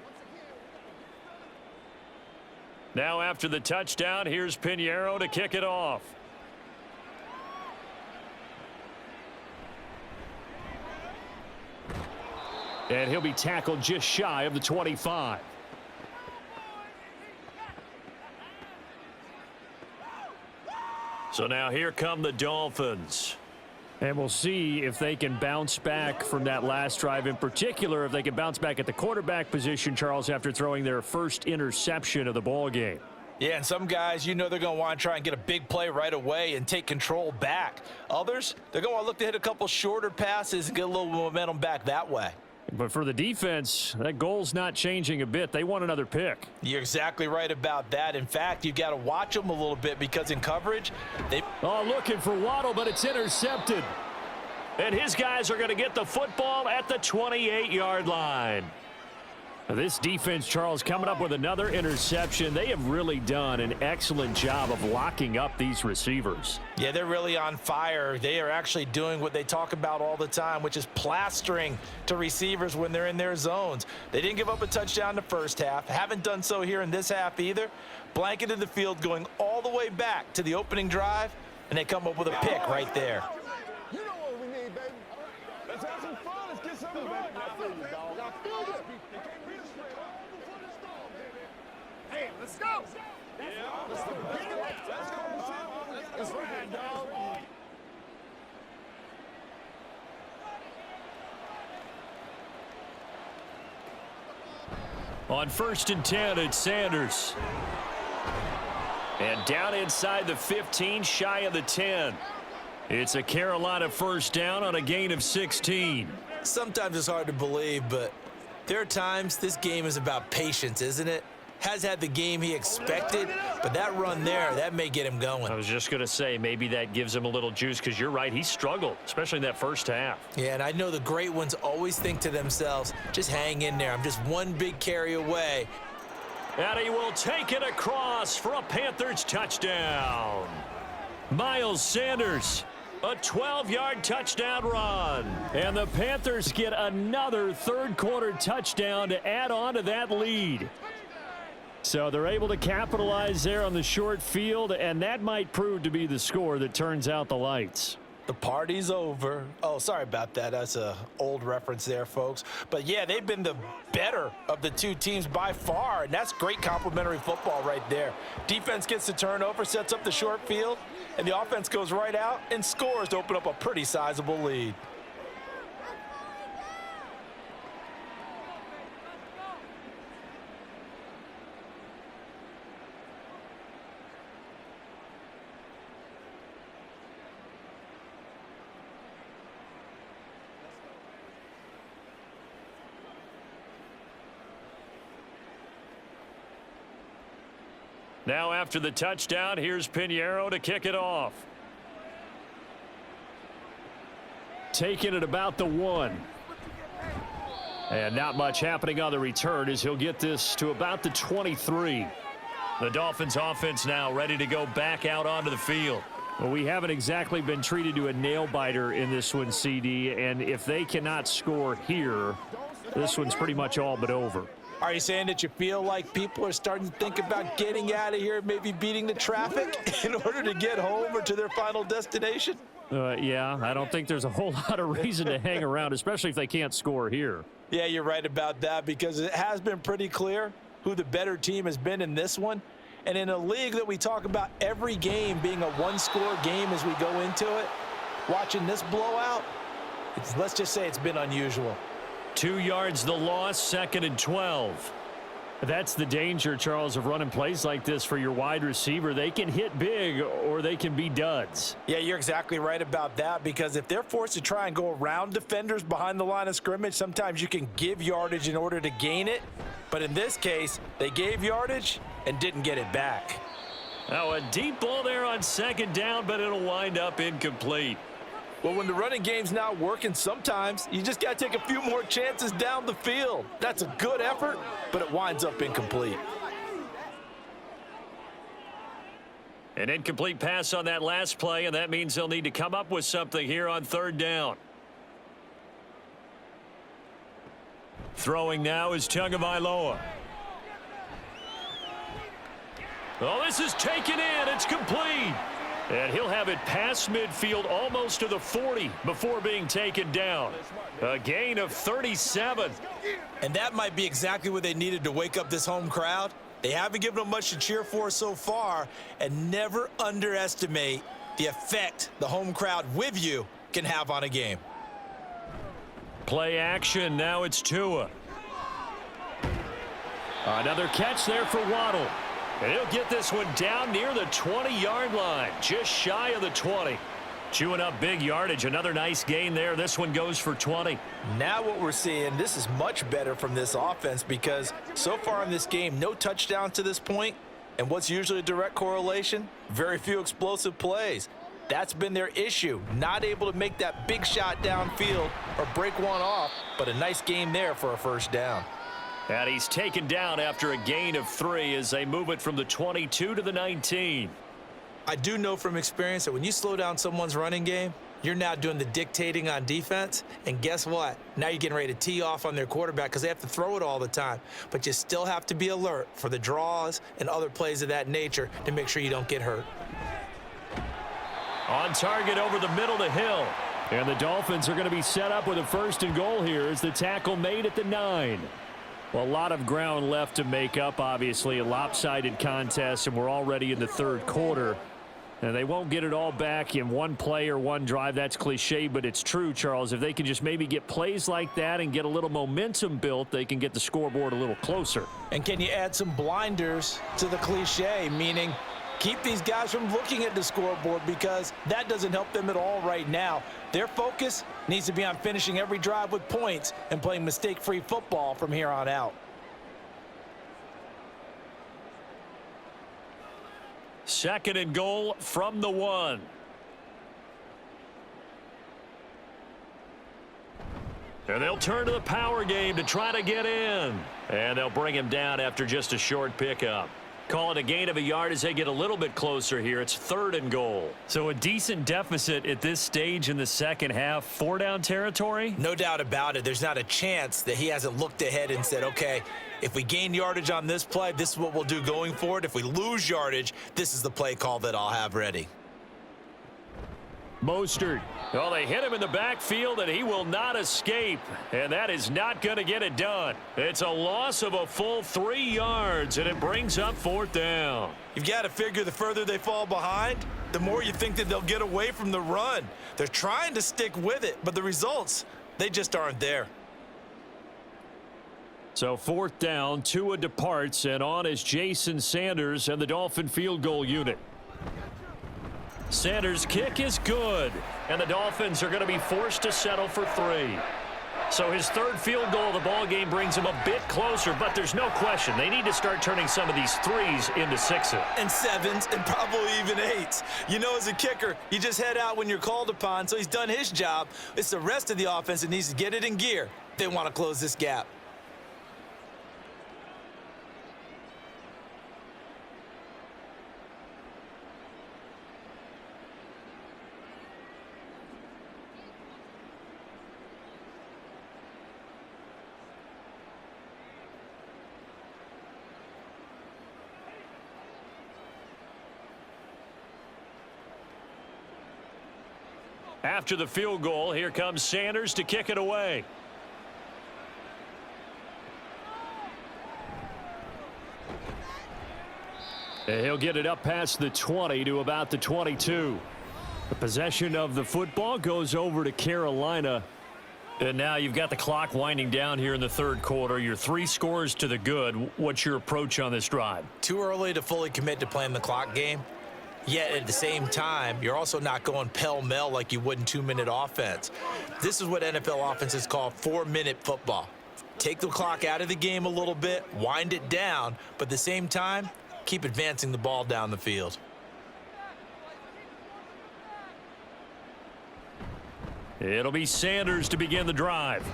F: Once again,
B: Now after the touchdown, here's Piñeiro to kick it off. And he'll be tackled just shy of the 25. So now here come the Dolphins. And we'll see if they can bounce back from that last drive, in particular if they can bounce back at the quarterback position, Charles, after throwing their first interception of the ball game.
D: Yeah, and some guys, they're going to want to try and get a big play right away and take control back. Others, they're going to want to look to hit a couple shorter passes and get a little momentum back that way.
B: But for the defense, that goal's not changing a bit. They want another pick.
D: You're exactly right about that. In fact, you've got to watch them a little bit because in coverage,
B: looking for Waddle, but it's intercepted. And his guys are going to get the football at the 28-yard line. This defense, Charles, coming up with another interception. They have really done an excellent job of locking up these receivers.
D: Yeah, they're really on fire. They are actually doing what they talk about all the time, which is plastering to receivers when they're in their zones. They didn't give up a touchdown in the first half. Haven't done so here in this half either. Blanketed the field going all the way back to the opening drive, and they come up with a pick right there.
F: You know what we need, baby. Let's have some fun. Let's get something going. I feel you, dog. I feel you. Hey, let's go. Let's go. Let's ride, dog.
B: On 1st and 10, it's Sanders. And down inside the 15, shy of the 10. It's a Carolina first down on a gain of 16.
E: Sometimes it's hard to believe, but there are times this game is about patience, isn't it? Has had the game he expected, but that run there, that may get him going.
B: I was just going to say, maybe that gives him a little juice, because you're right, he struggled, especially in that first half.
E: Yeah, and I know the great ones always think to themselves, just hang in there. I'm just one big carry away.
B: And he will take it across for a Panthers touchdown. Miles Sanders, a 12-yard touchdown run. And the Panthers get another third-quarter touchdown to add on to that lead. So they're able to capitalize there on the short field, and that might prove to be the score that turns out the lights.
D: The party's over. Oh, sorry about that. That's an old reference there, folks. But, yeah, they've been the better of the two teams by far, and that's great complimentary football right there. Defense gets the turnover, sets up the short field, and the offense goes right out and scores to open up a pretty sizable lead.
B: Now after the touchdown, here's Pinheiro to kick it off. Taking it about the 1. And not much happening on the return as he'll get this to about the 23. The Dolphins offense now ready to go back out onto the field. Well, we haven't exactly been treated to a nail-biter in this one, CD, and if they cannot score here, this one's pretty much all but over.
D: Are you saying that you feel like people are starting to think about getting out of here, maybe beating the traffic in order to get home or to their final destination?
B: Yeah, I don't think there's a whole lot of reason to hang around, especially if they can't score here.
D: Yeah, you're right about that, because it has been pretty clear who the better team has been in this one. And in a league that we talk about every game being a one-score game as we go into it, watching this blowout, let's just say it's been unusual.
B: 2 yards the loss, 2nd and 12. That's the danger, Charles, of running plays like this for your wide receiver. They can hit big or they can be duds.
D: Yeah, you're exactly right about that, because if they're forced to try and go around defenders behind the line of scrimmage, sometimes you can give yardage in order to gain it. But in this case, they gave yardage and didn't get it back.
B: Now a deep ball there on 2nd down, but it'll wind up incomplete.
D: Well, when the running game's not working, sometimes you just got to take a few more chances down the field. That's a good effort, but it winds up incomplete.
B: An incomplete pass on that last play, and that means they'll need to come up with something here on 3rd down. Throwing now is Tagovailoa. Oh, this is taken in. It's complete. And he'll have it past midfield almost to the 40 before being taken down. A gain of 37.
E: And that might be exactly what they needed to wake up this home crowd. They haven't given them much to cheer for so far, and never underestimate the effect the home crowd with you can have on a game.
B: Play action. Now it's Tua. Another catch there for Waddle. And he'll get this one down near the 20-yard line, just shy of the 20. Chewing up big yardage. Another nice gain there. This one goes for 20.
C: Now what we're seeing, this is much better from this offense because so far in this game, no touchdown to this point. And what's usually a direct correlation? Very few explosive plays. That's been their issue. Not able to make that big shot downfield or break one off, but a nice game there for a first down.
B: And he's taken down after a gain of 3 as they move it from the 22 to the 19.
E: I do know from experience that when you slow down someone's running game, you're now doing the dictating on defense. And guess what? Now you're getting ready to tee off on their quarterback because they have to throw it all the time. But you still have to be alert for the draws and other plays of that nature to make sure you don't get hurt.
B: On target over the middle to Hill. And the Dolphins are going to be set up with a 1st and goal here as the tackle made at the 9. Well, a lot of ground left to make up, obviously. A lopsided contest, and we're already in the 3rd quarter. And they won't get it all back in one play or one drive. That's cliche, but it's true, Charles. If they can just maybe get plays like that and get a little momentum built, they can get the scoreboard a little closer.
E: And can you add some blinders to the cliche, meaning keep these guys from looking at the scoreboard because that doesn't help them at all right now. Their focus needs to be on finishing every drive with points and playing mistake-free football from here on out.
B: 2nd and goal from the 1. And they'll turn to the power game to try to get in. And they'll bring him down after just a short pickup. Call it a gain of a yard as they get a little bit closer here. It's 3rd and goal. So a decent deficit at this stage in the second half. 4-down territory?
E: No doubt about it. There's not a chance that he hasn't looked ahead and said, okay, if we gain yardage on this play, this is what we'll do going forward. If we lose yardage, this is the play call that I'll have ready.
B: Mostert. Well, they hit him in the backfield, and he will not escape. And that is not going to get it done. It's a loss of a full 3 yards, and it brings up 4th down.
E: You've got to figure the further they fall behind, the more you think that they'll get away from the run. They're trying to stick with it, but the results, they just aren't there.
B: So 4th down, Tua departs, and on is Jason Sanders and the Dolphin field goal unit. Sanders' kick is good, and the Dolphins are going to be forced to settle for 3. So his 3rd field goal of the ball game brings him a bit closer, but there's no question they need to start turning some of these 3s into 6s.
E: And 7s and probably even 8s. You know, as a kicker, you just head out when you're called upon, so he's done his job. It's the rest of the offense that needs to get it in gear if they want to close this gap.
B: After the field goal, here comes Sanders to kick it away. And he'll get it up past the 20 to about the 22. The possession of the football goes over to Carolina. And now you've got the clock winding down here in the 3rd quarter. You're 3 scores to the good. What's your approach on this drive?
E: Too early to fully commit to playing the clock game. Yet at the same time, you're also not going pell-mell like you would in 2-minute offense. This is what NFL offenses call 4-minute football. Take the clock out of the game a little bit, wind it down, but at the same time, keep advancing the ball down the field.
B: It'll be Sanders to begin the drive.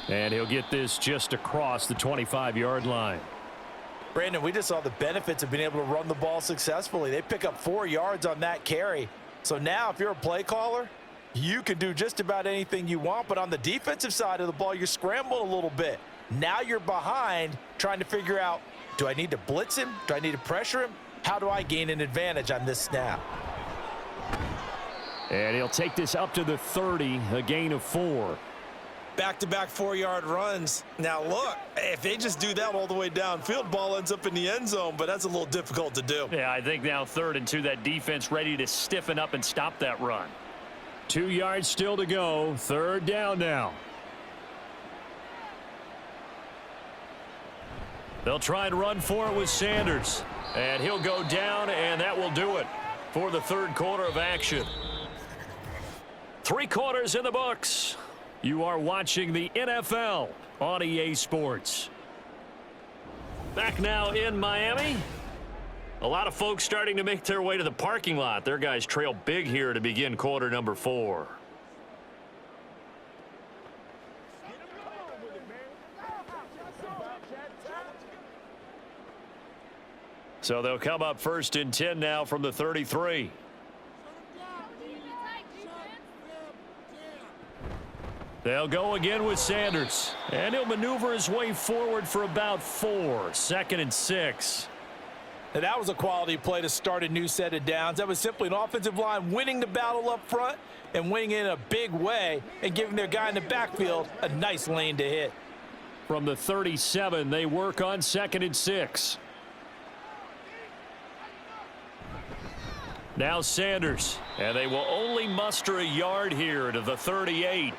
B: And he'll get this just across the 25-yard line.
C: Brandon, we just saw the benefits of being able to run the ball successfully. They pick up 4 yards on that carry. So now if you're a play caller, you can do just about anything you want. But on the defensive side of the ball, you're scrambling a little bit. Now you're behind trying to figure out, do I need to blitz him? Do I need to pressure him? How do I gain an advantage on this snap?
B: And he'll take this up to the 30, a gain of 4.
E: Back-to-back 4-yard runs. Now, look, if they just do that all the way downfield, ball ends up in the end zone, but that's a little difficult to do.
B: Yeah, I think now 3rd and 2, that defense ready to stiffen up and stop that run. 2 yards still to go. 3rd down now. They'll try and run for it with Sanders. And he'll go down, and that will do it for the 3rd quarter of action. 3 quarters in the books. You are watching the NFL on EA Sports. Back now in Miami. A lot of folks starting to make their way to the parking lot. Their guys trail big here to begin quarter number 4. So they'll come up 1st and 10 now from the 33. They'll go again with Sanders. And he'll maneuver his way forward for about 4. 2nd and 6.
C: Now, that was a quality play to start a new set of downs. That was simply an offensive line winning the battle up front and winning in a big way and giving their guy in the backfield a nice lane to hit.
B: From the 37, they work on 2nd and 6. Now Sanders, and they will only muster a yard here to the 38.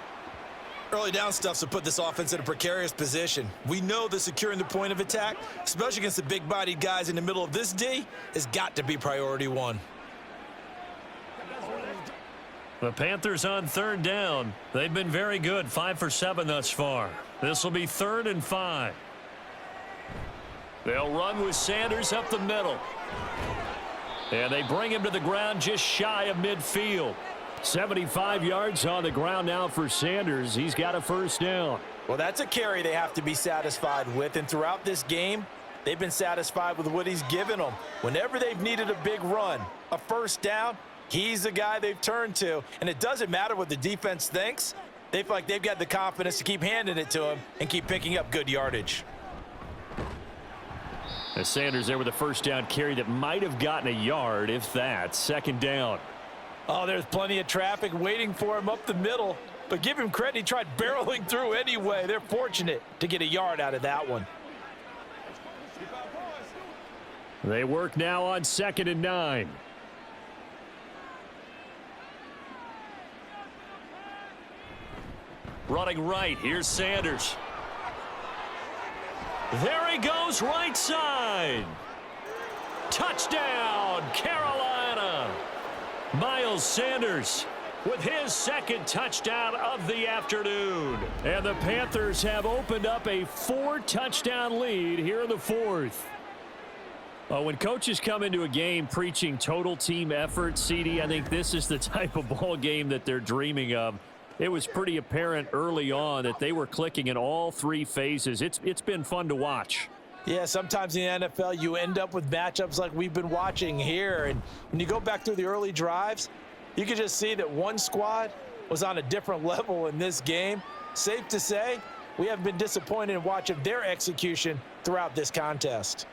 E: Early down stuff to put this offense in a precarious position. We know that securing the point of attack, especially against the big-bodied guys in the middle of this D, has got to be priority 1.
B: The Panthers on 3rd down. They've been very good, 5 for 7 thus far. This will be 3rd and 5. They'll run with Sanders up the middle. And they bring him to the ground just shy of midfield. 75 yards on the ground now for Sanders. He's got a 1st down.
C: Well, that's a carry they have to be satisfied with. And throughout this game, they've been satisfied with what he's given them. Whenever they've needed a big run, a 1st down, he's the guy they've turned to. And it doesn't matter what the defense thinks. They feel like they've got the confidence to keep handing it to him and keep picking up good yardage.
B: As Sanders there with a 1st down carry that might have gotten a yard, if that. 2nd down.
C: Oh, there's plenty of traffic waiting for him up the middle. But give him credit, he tried barreling through anyway. They're fortunate to get a yard out of that one.
B: They work now on 2nd and 9. Running right, here's Sanders. There he goes, right side. Touchdown, Carolina. Miles Sanders with his 2nd touchdown of the afternoon. And the Panthers have opened up a 4-touchdown lead here in the 4th. When coaches come into a game preaching total team effort, CD, I think this is the type of ball game that they're dreaming of. It was pretty apparent early on that they were clicking in all 3 phases. It's been fun to watch.
C: Yeah, sometimes in the NFL you end up with matchups like we've been watching here. And when you go back through the early drives, you can just see that one squad was on a different level in this game. Safe to say, we have been disappointed in watching their execution throughout this contest.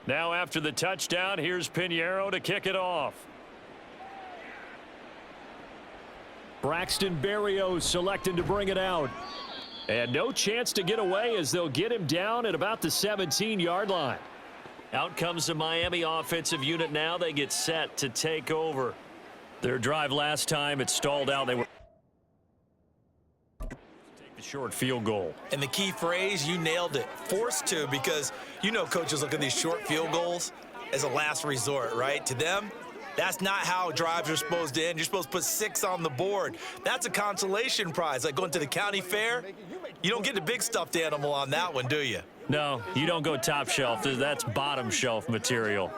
B: Now after the touchdown, here's Pinheiro to kick it off. Braxton Berrios selected to bring it out. And no chance to get away as they'll get him down at about the 17-yard line. Out comes the Miami offensive unit now. They get set to take over. Their drive last time, it stalled out. They were take the short field goal.
E: And the key phrase, you nailed it, forced to, because you know coaches look at these short field goals as a last resort, right? To them, that's not how drives are supposed to end. You're supposed to put 6 on the board. That's a consolation prize, like going to the county fair. You don't get the big stuffed animal on that one, do you?
B: No, you don't go top shelf. That's bottom shelf material.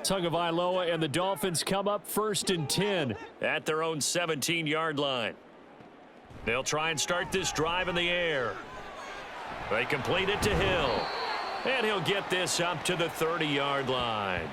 B: Tagovailoa and the Dolphins come up 1st and 10 at their own 17-yard line. They'll try and start this drive in the air. They complete it to Hill. And he'll get this up to the 30-yard line.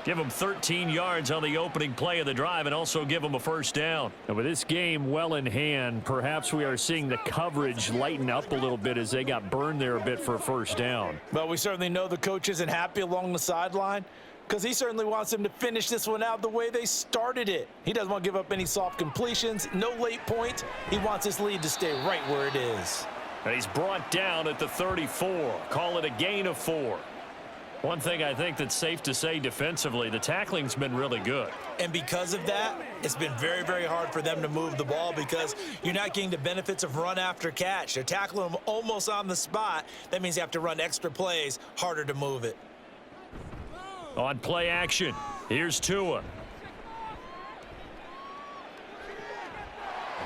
B: Give him 13 yards on the opening play of the drive and also give him a first down. And with this game well in hand, perhaps we are seeing the coverage lighten up a little bit as they got burned there a bit for a first down.
C: Well, we certainly know the coach isn't happy along the sideline because he certainly wants them to finish this one out the way they started it. He doesn't want to give up any soft completions, no late points. He wants his lead to stay right where it is.
B: And he's brought down at the 34. Call it a gain of 4. One thing I think that's safe to say defensively, the tackling's been really good.
E: And because of that, it's been very, very hard for them to move the ball because you're not getting the benefits of run after catch. They're tackling them almost on the spot. That means you have to run extra plays, harder to move it.
B: On play action, here's Tua.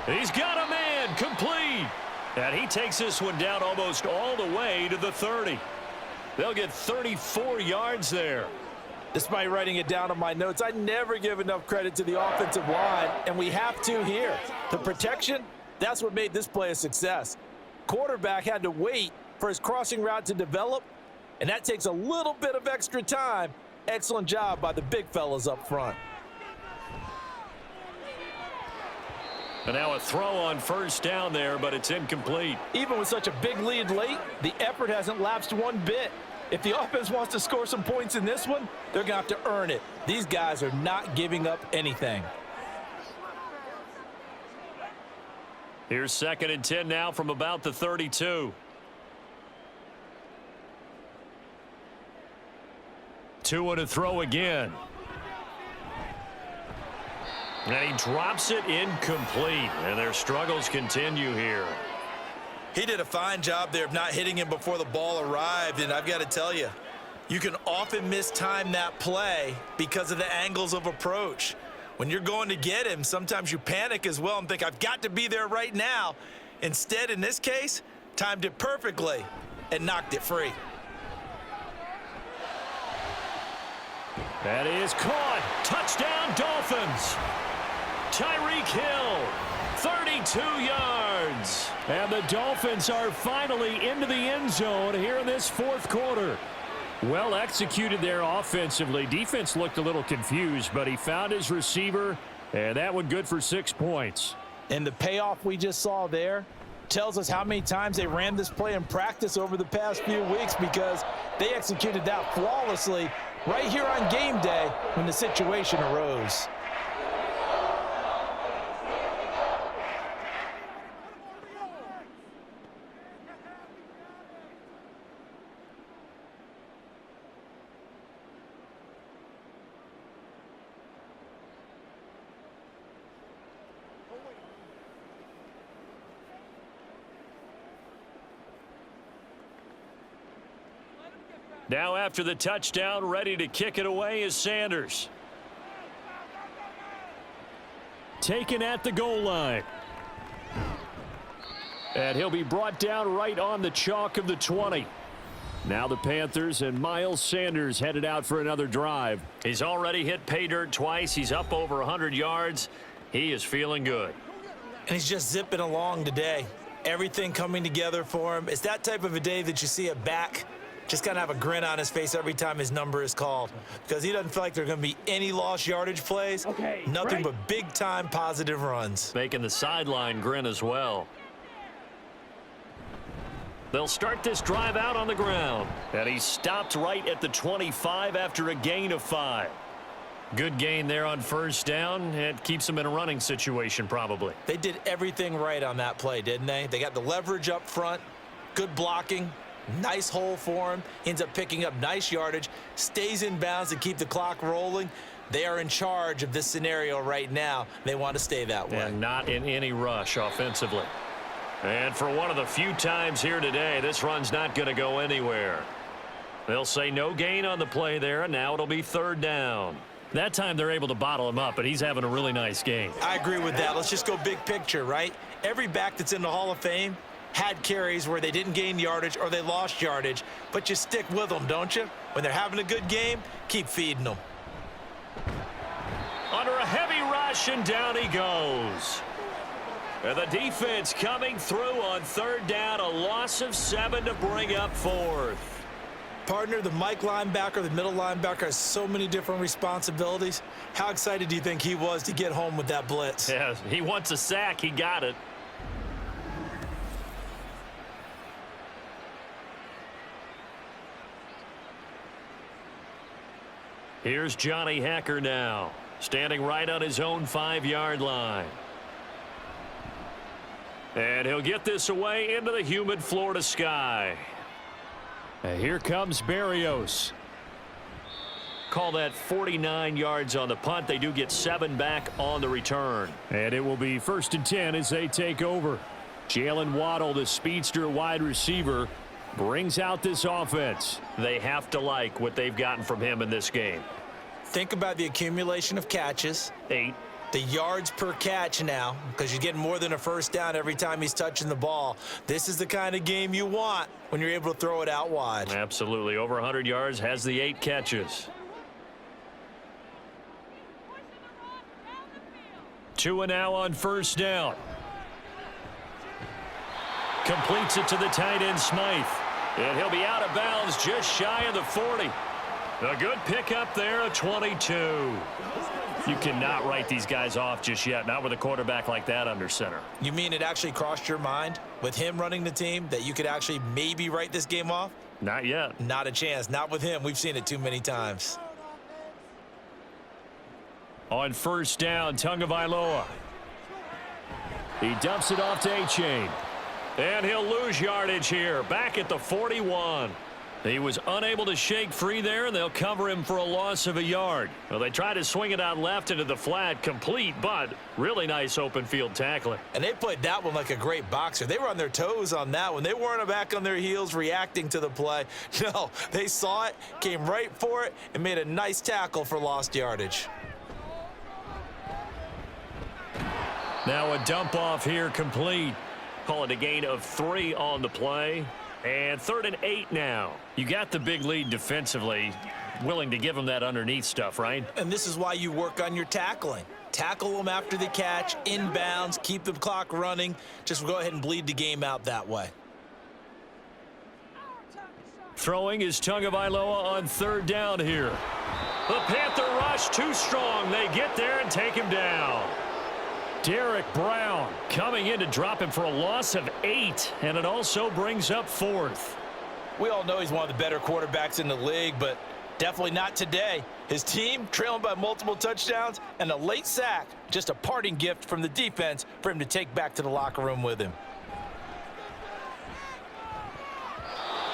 B: He's got a man, complete. And he takes this one down almost all the way to the 30. They'll get 34 yards there.
C: Despite writing it down on my notes, I never give enough credit to the offensive line, and we have to here. The protection, that's what made this play a success. Quarterback had to wait for his crossing route to develop, and that takes a little bit of extra time. Excellent job by the big fellas up front.
B: And now a throw on first down there, but it's incomplete.
C: Even with such a big lead late, the effort hasn't lapsed one bit. If the offense wants to score some points in this one, they're going to have to earn it. These guys are not giving up anything.
B: Here's 2nd and 10 now from about the 32. Tua to throw again. And he drops it incomplete. And their struggles continue here.
E: He did a fine job there of not hitting him before the ball arrived, and I've got to tell you, you can often mistime that play because of the angles of approach. When you're going to get him, sometimes you panic as well and think, I've got to be there right now. Instead, in this case, timed it perfectly and knocked it free.
B: That is caught. Touchdown, Dolphins. Tyreek Hill, 32 yards. And the Dolphins are finally into the end zone here in this 4th quarter. Well executed there offensively. Defense looked a little confused, but he found his receiver, and that one good for 6 points.
C: And the payoff we just saw there tells us how many times they ran this play in practice over the past few weeks because they executed that flawlessly right here on game day when the situation arose.
B: Now after the touchdown, ready to kick it away is Sanders. Taken at the goal line. And he'll be brought down right on the chalk of the 20. Now the Panthers and Miles Sanders headed out for another drive. He's already hit pay dirt twice. He's up over 100 yards. He is feeling good.
E: And he's just zipping along today. Everything coming together for him. It's that type of a day that you see a back just kind of have a grin on his face every time his number is called because he doesn't feel like there are going to be any lost yardage plays. Nothing but big-time positive runs.
B: Making the sideline grin as well. They'll start this drive out on the ground. And he stopped right at the 25 after a gain of 5. Good gain there on first down. It keeps them in a running situation probably.
E: They did everything right on that play, didn't they? They got the leverage up front, good blocking, nice hole for him. He ends up picking up nice yardage, stays in bounds to keep the clock rolling. They are in charge of this scenario right now. They want to stay that way.
B: And not in any rush offensively. And for one of the few times here today, this run's not going to go anywhere. They'll say no gain on the play there, and now it'll be 3rd down. That time they're able to bottle him up, but he's having a really nice game.
E: I agree with that. Let's just go big picture, right? Every back that's in the Hall of Fame had carries where they didn't gain yardage or they lost yardage, but you stick with them, don't you? When they're having a good game, keep feeding them.
B: Under a heavy rush, and down he goes. And the defense coming through on third down, a loss of 7 to bring up fourth.
E: Partner, the Mike linebacker, the middle linebacker has so many different responsibilities. How excited do you think he was to get home with that blitz?
B: Yeah, he wants a sack. He got it. Here's Johnny Hacker now, standing right on his own 5-yard line. And he'll get this away into the humid Florida sky. And here comes Berrios. Call that 49 yards on the punt. They do get 7 back on the return.
H: And it will be 1st and 10 as they take over. Jalen Waddle, the speedster wide receiver, brings out this offense.
B: They have to like what they've gotten from him in this game.
E: Think about the accumulation of catches.
B: 8.
E: The yards per catch now, because you're getting more than a first down every time he's touching the ball. This is the kind of game you want when you're able to throw it out wide.
B: Absolutely. Over 100 yards, has the 8 catches. 2 now on first down. Completes it to the tight end, Smythe. And he'll be out of bounds just shy of the 40. A good pickup there, a 22. You cannot write these guys off just yet, not with a quarterback like that under center.
E: You mean it actually crossed your mind with him running the team that you could actually maybe write this game off?
B: Not yet.
E: Not a chance. Not with him. We've seen it too many times.
B: On first down, Tagovailoa. He dumps it off to A-Chain. And he'll lose yardage here, back at the 41. He was unable to shake free there, and they'll cover him for a loss of a yard. Well, they tried to swing it out left into the flat, complete, but really nice open field tackling.
E: And they played that one like a great boxer. They were on their toes on that one. They weren't back on their heels reacting to the play. No, they saw it, came right for it, and made a nice tackle for lost yardage.
B: Now a dump off here, complete. Call it a gain of 3 on the play. And 3rd and 8 now. You got the big lead defensively. Willing to give them that underneath stuff, right?
E: And this is why you work on your tackling. Tackle them after the catch, inbounds, keep the clock running. Just go ahead and bleed the game out that way.
B: Throwing is Tagovailoa on 3rd down here. The Panther rush too strong. They get there and take him down. Derek Brown coming in to drop him for a loss of 8, and it also brings up 4th.
E: We all know he's one of the better quarterbacks in the league, but definitely not today. His team trailing by multiple touchdowns and a late sack, just a parting gift from the defense for him to take back to the locker room with him.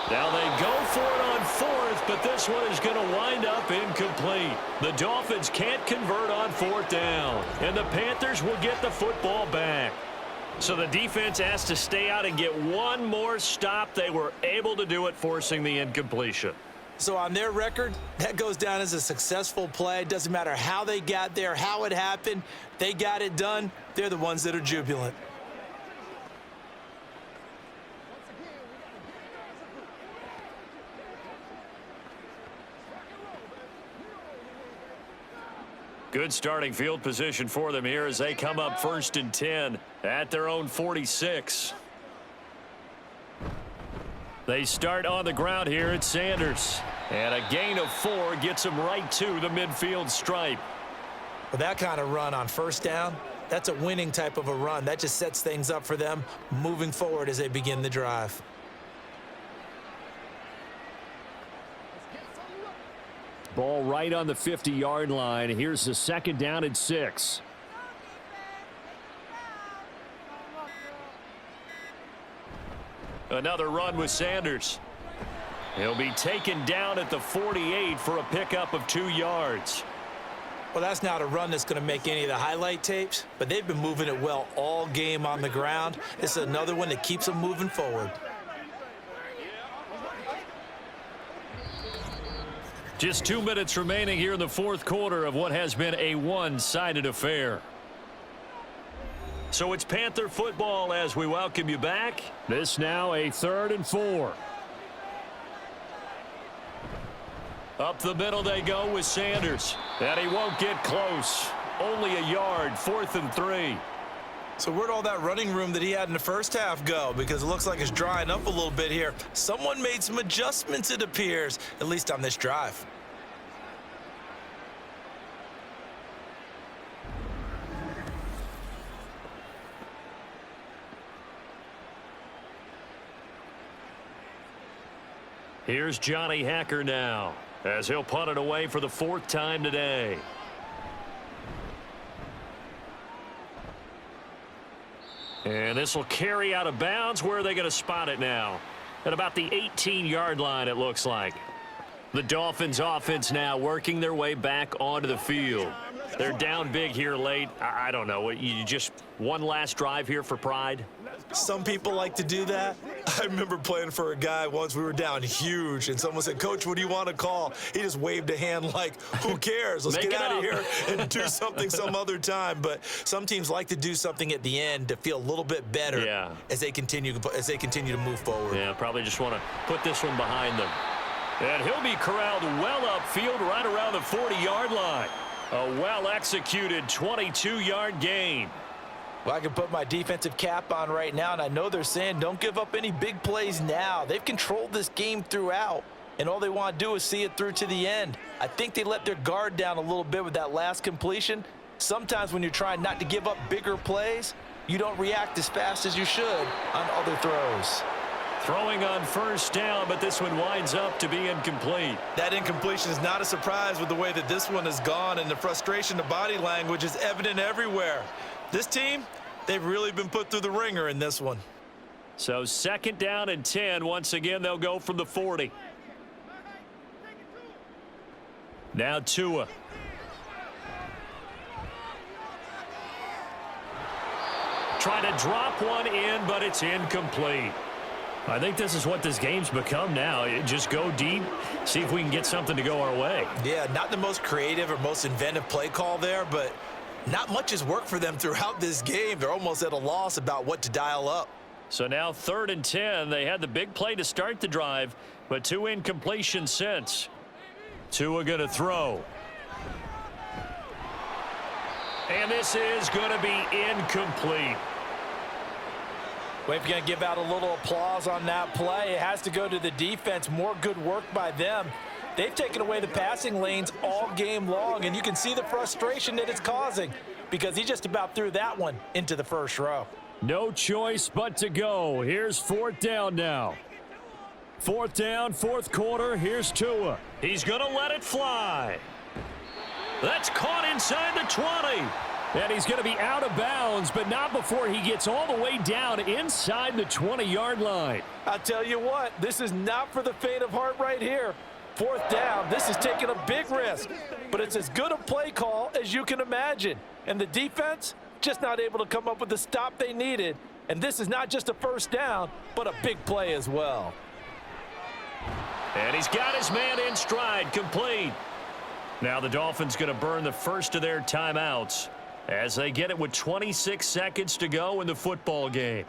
B: Now they go for it on 4th, but this one is going to wind up incomplete. The Dolphins can't convert on 4th down, and the Panthers will get the football back. So the defense has to stay out and get one more stop. They were able to do it, forcing the incompletion.
E: So on their record, that goes down as a successful play. It doesn't matter how they got there, how it happened. They got it done. They're the ones that are jubilant.
B: Good starting field position for them here as they come up 1st and 10 at their own 46. They start on the ground here at Sanders. And a gain of 4 gets them right to the midfield stripe.
E: With that kind of run on 1st down, that's a winning type of a run. That just sets things up for them moving forward as they begin the drive.
H: Ball right on the 50-yard line. Here's the 2nd down and 6.
B: Another run with Sanders. He'll be taken down at the 48 for a pickup of 2 yards.
E: Well, that's not a run that's going to make any of the highlight tapes, but they've been moving it well all game on the ground. This is another one that keeps them moving forward.
B: Just 2 minutes remaining here in the 4th quarter of what has been a one-sided affair. So it's Panther football as we welcome you back.
H: This now a 3rd and 4.
B: Up the middle they go with Sanders. And he won't get close. Only a yard, 4th and 3.
E: So where'd all that running room that he had in the first half go? Because it looks like it's drying up a little bit here. Someone made some adjustments, it appears, at least on this drive.
B: Here's Johnny Hacker now, as he'll punt it away for the 4th time today. And this will carry out of bounds. Where are they going to spot it now? At about the 18-yard line, it looks like. The Dolphins offense now working their way back onto the field. They're down big here late. I don't know. You just one last drive here for pride?
E: Some people like to do that. I remember playing for a guy once. We were down huge, and someone said, "Coach, what do you want to call?" He just waved a hand like, who cares? Let's get out of here and do something some other time. But some teams like to do something at the end to feel a little bit better as they continue to move forward.
B: Yeah, probably just want to put this one behind them. And he'll be corralled well upfield right around the 40-yard line. A well-executed 22-yard gain.
D: Well, I can put my defensive cap on right now, and I know they're saying don't give up any big plays now. They've controlled this game throughout, and all they want to do is see it through to the end. I think they let their guard down a little bit with that last completion. Sometimes when you're trying not to give up bigger plays, you don't react as fast as you should on other throws.
B: Throwing on 1st down, but this one winds up to be incomplete.
E: That incompletion is not a surprise with the way that this one has gone, and the frustration, the body language is evident everywhere. This team, they've really been put through the ringer in this one.
B: So 2nd down and 10. Once again, they'll go from the 40. Now Tua. Trying to drop one in, but it's incomplete. I think this is what this game's become now. Just go deep, see if we can get something to go our way.
E: Yeah, not the most creative or most inventive play call there, but not much has worked for them throughout this game. They're almost at a loss about what to dial up.
B: So now 3rd and 10. They had the big play to start the drive, but 2 incompletions since. Tua going to throw. And this is going to be incomplete.
D: Well, if you're going to give out a little applause on that play, it has to go to the defense. More good work by them. They've taken away the passing lanes all game long, and you can see the frustration that it's causing because he just about threw that one into the 1st row.
H: No choice but to go. Here's 4th down now. 4th down, 4th quarter. Here's Tua.
B: He's going to let it fly. That's caught inside the 20.
H: And he's going to be out of bounds, but not before he gets all the way down inside the 20-yard line.
C: I'll tell you what, this is not for the faint of heart right here. 4th down, this is taking a big risk, but it's as good a play call as you can imagine. And the defense, just not able to come up with the stop they needed. And this is not just a 1st down, but a big play as well.
B: And he's got his man in stride, complete. Now the Dolphins going to burn the first of their timeouts as they get it with 26 seconds to go in the football game.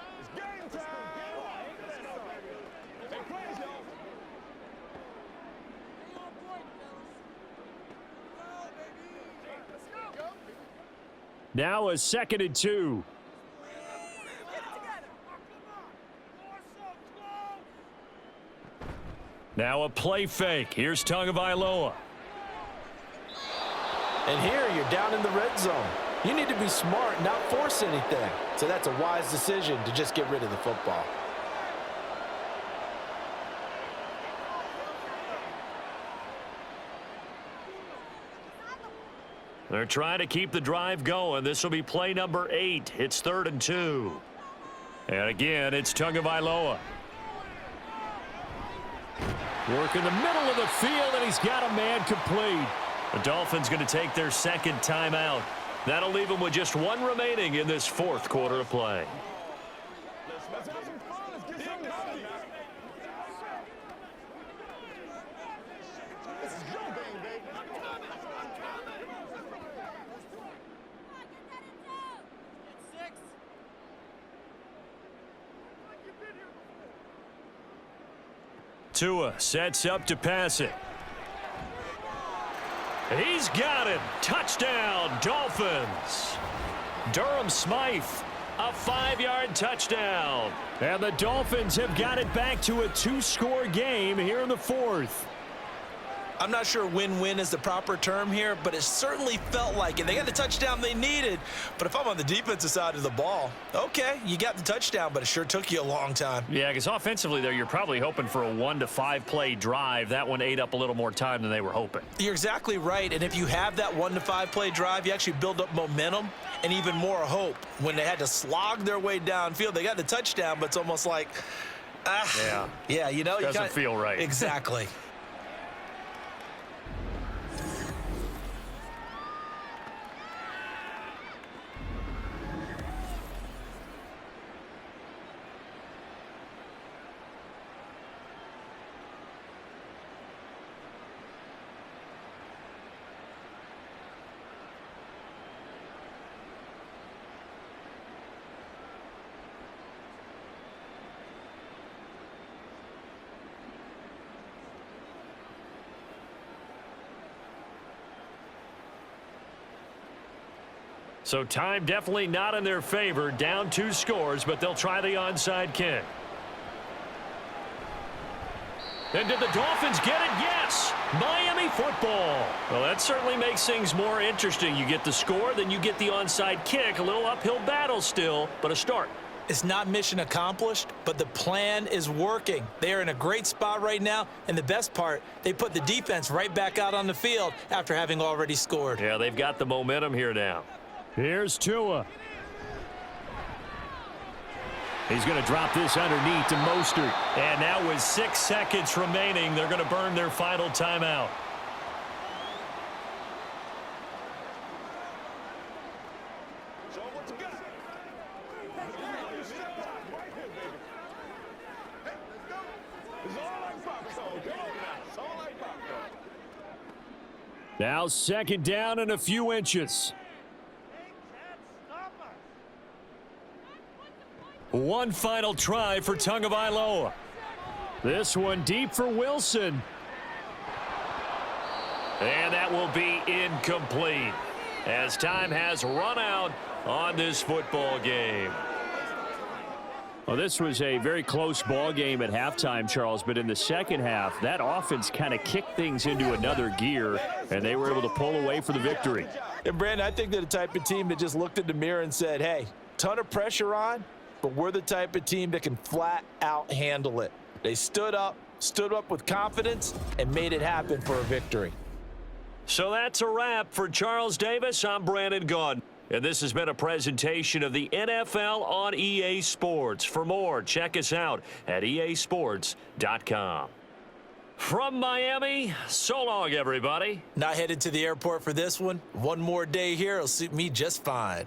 H: Now a 2nd and 2.
B: Now a play fake. Here's Tagovailoa.
C: And here you're down in the red zone. You need to be smart, not force anything. So that's a wise decision to just get rid of the football.
B: They're trying to keep the drive going. This will be play number 8. It's 3rd and 2. And again, it's Tagovailoa.
H: Work in the middle of the field, and he's got a man complete.
B: The Dolphins going to take their 2nd timeout. That'll leave them with just 1 remaining in this 4th quarter of play. Tua sets up to pass it. He's got it. Touchdown, Dolphins. Durham Smythe, a 5-yard touchdown. And the Dolphins have got it back to a 2-score game here in the 4th.
E: I'm not sure win-win is the proper term here, but it certainly felt like it. They got the touchdown they needed, but if I'm on the defensive side of the ball, okay, you got the touchdown, but it sure took you a long time.
B: Yeah, because offensively there, you're probably hoping for a 1 to 5 play drive. That one ate up a little more time than they were hoping.
E: You're exactly right, and if you have that 1 to 5 play drive, you actually build up momentum and even more hope. When they had to slog their way downfield, they got the touchdown, but it's almost like, yeah, you know,
B: doesn't feel right.
E: Exactly.
B: So time definitely not in their favor. Down 2 scores, but they'll try the onside kick. And did the Dolphins get it? Yes. Miami football. Well, that certainly makes things more interesting. You get the score, then you get the onside kick. A little uphill battle still, but a start.
E: It's not mission accomplished, but the plan is working. They are in a great spot right now, and the best part, they put the defense right back out on the field after having already scored.
B: Yeah, they've got the momentum here now.
H: Here's Tua. He's going to drop this underneath to Mostert.
B: And now with 6 seconds remaining, they're going to burn their final timeout.
F: Show 'em what you got. It's all like popcorn. Come on now. It's all like popcorn.
H: Now 2nd down and a few inches.
B: One final try for Tagovailoa.
H: This one deep for Wilson.
B: And that will be incomplete as time has run out on this football game.
H: Well, this was a very close ball game at halftime, Charles, but in the second half, that offense kind of kicked things into another gear, and they were able to pull away for the victory.
C: And, Brandon, I think they're the type of team that just looked in the mirror and said, hey, ton of pressure on, but we're the type of team that can flat out handle it. They stood up with confidence, and made it happen for a victory.
B: So that's a wrap for Charles Davis. I'm Brandon Gaudin. And this has been a presentation of the NFL on EA Sports. For more, check us out at easports.com. From Miami, so long, everybody.
E: Not headed to the airport for this one. One more day here will suit me just fine.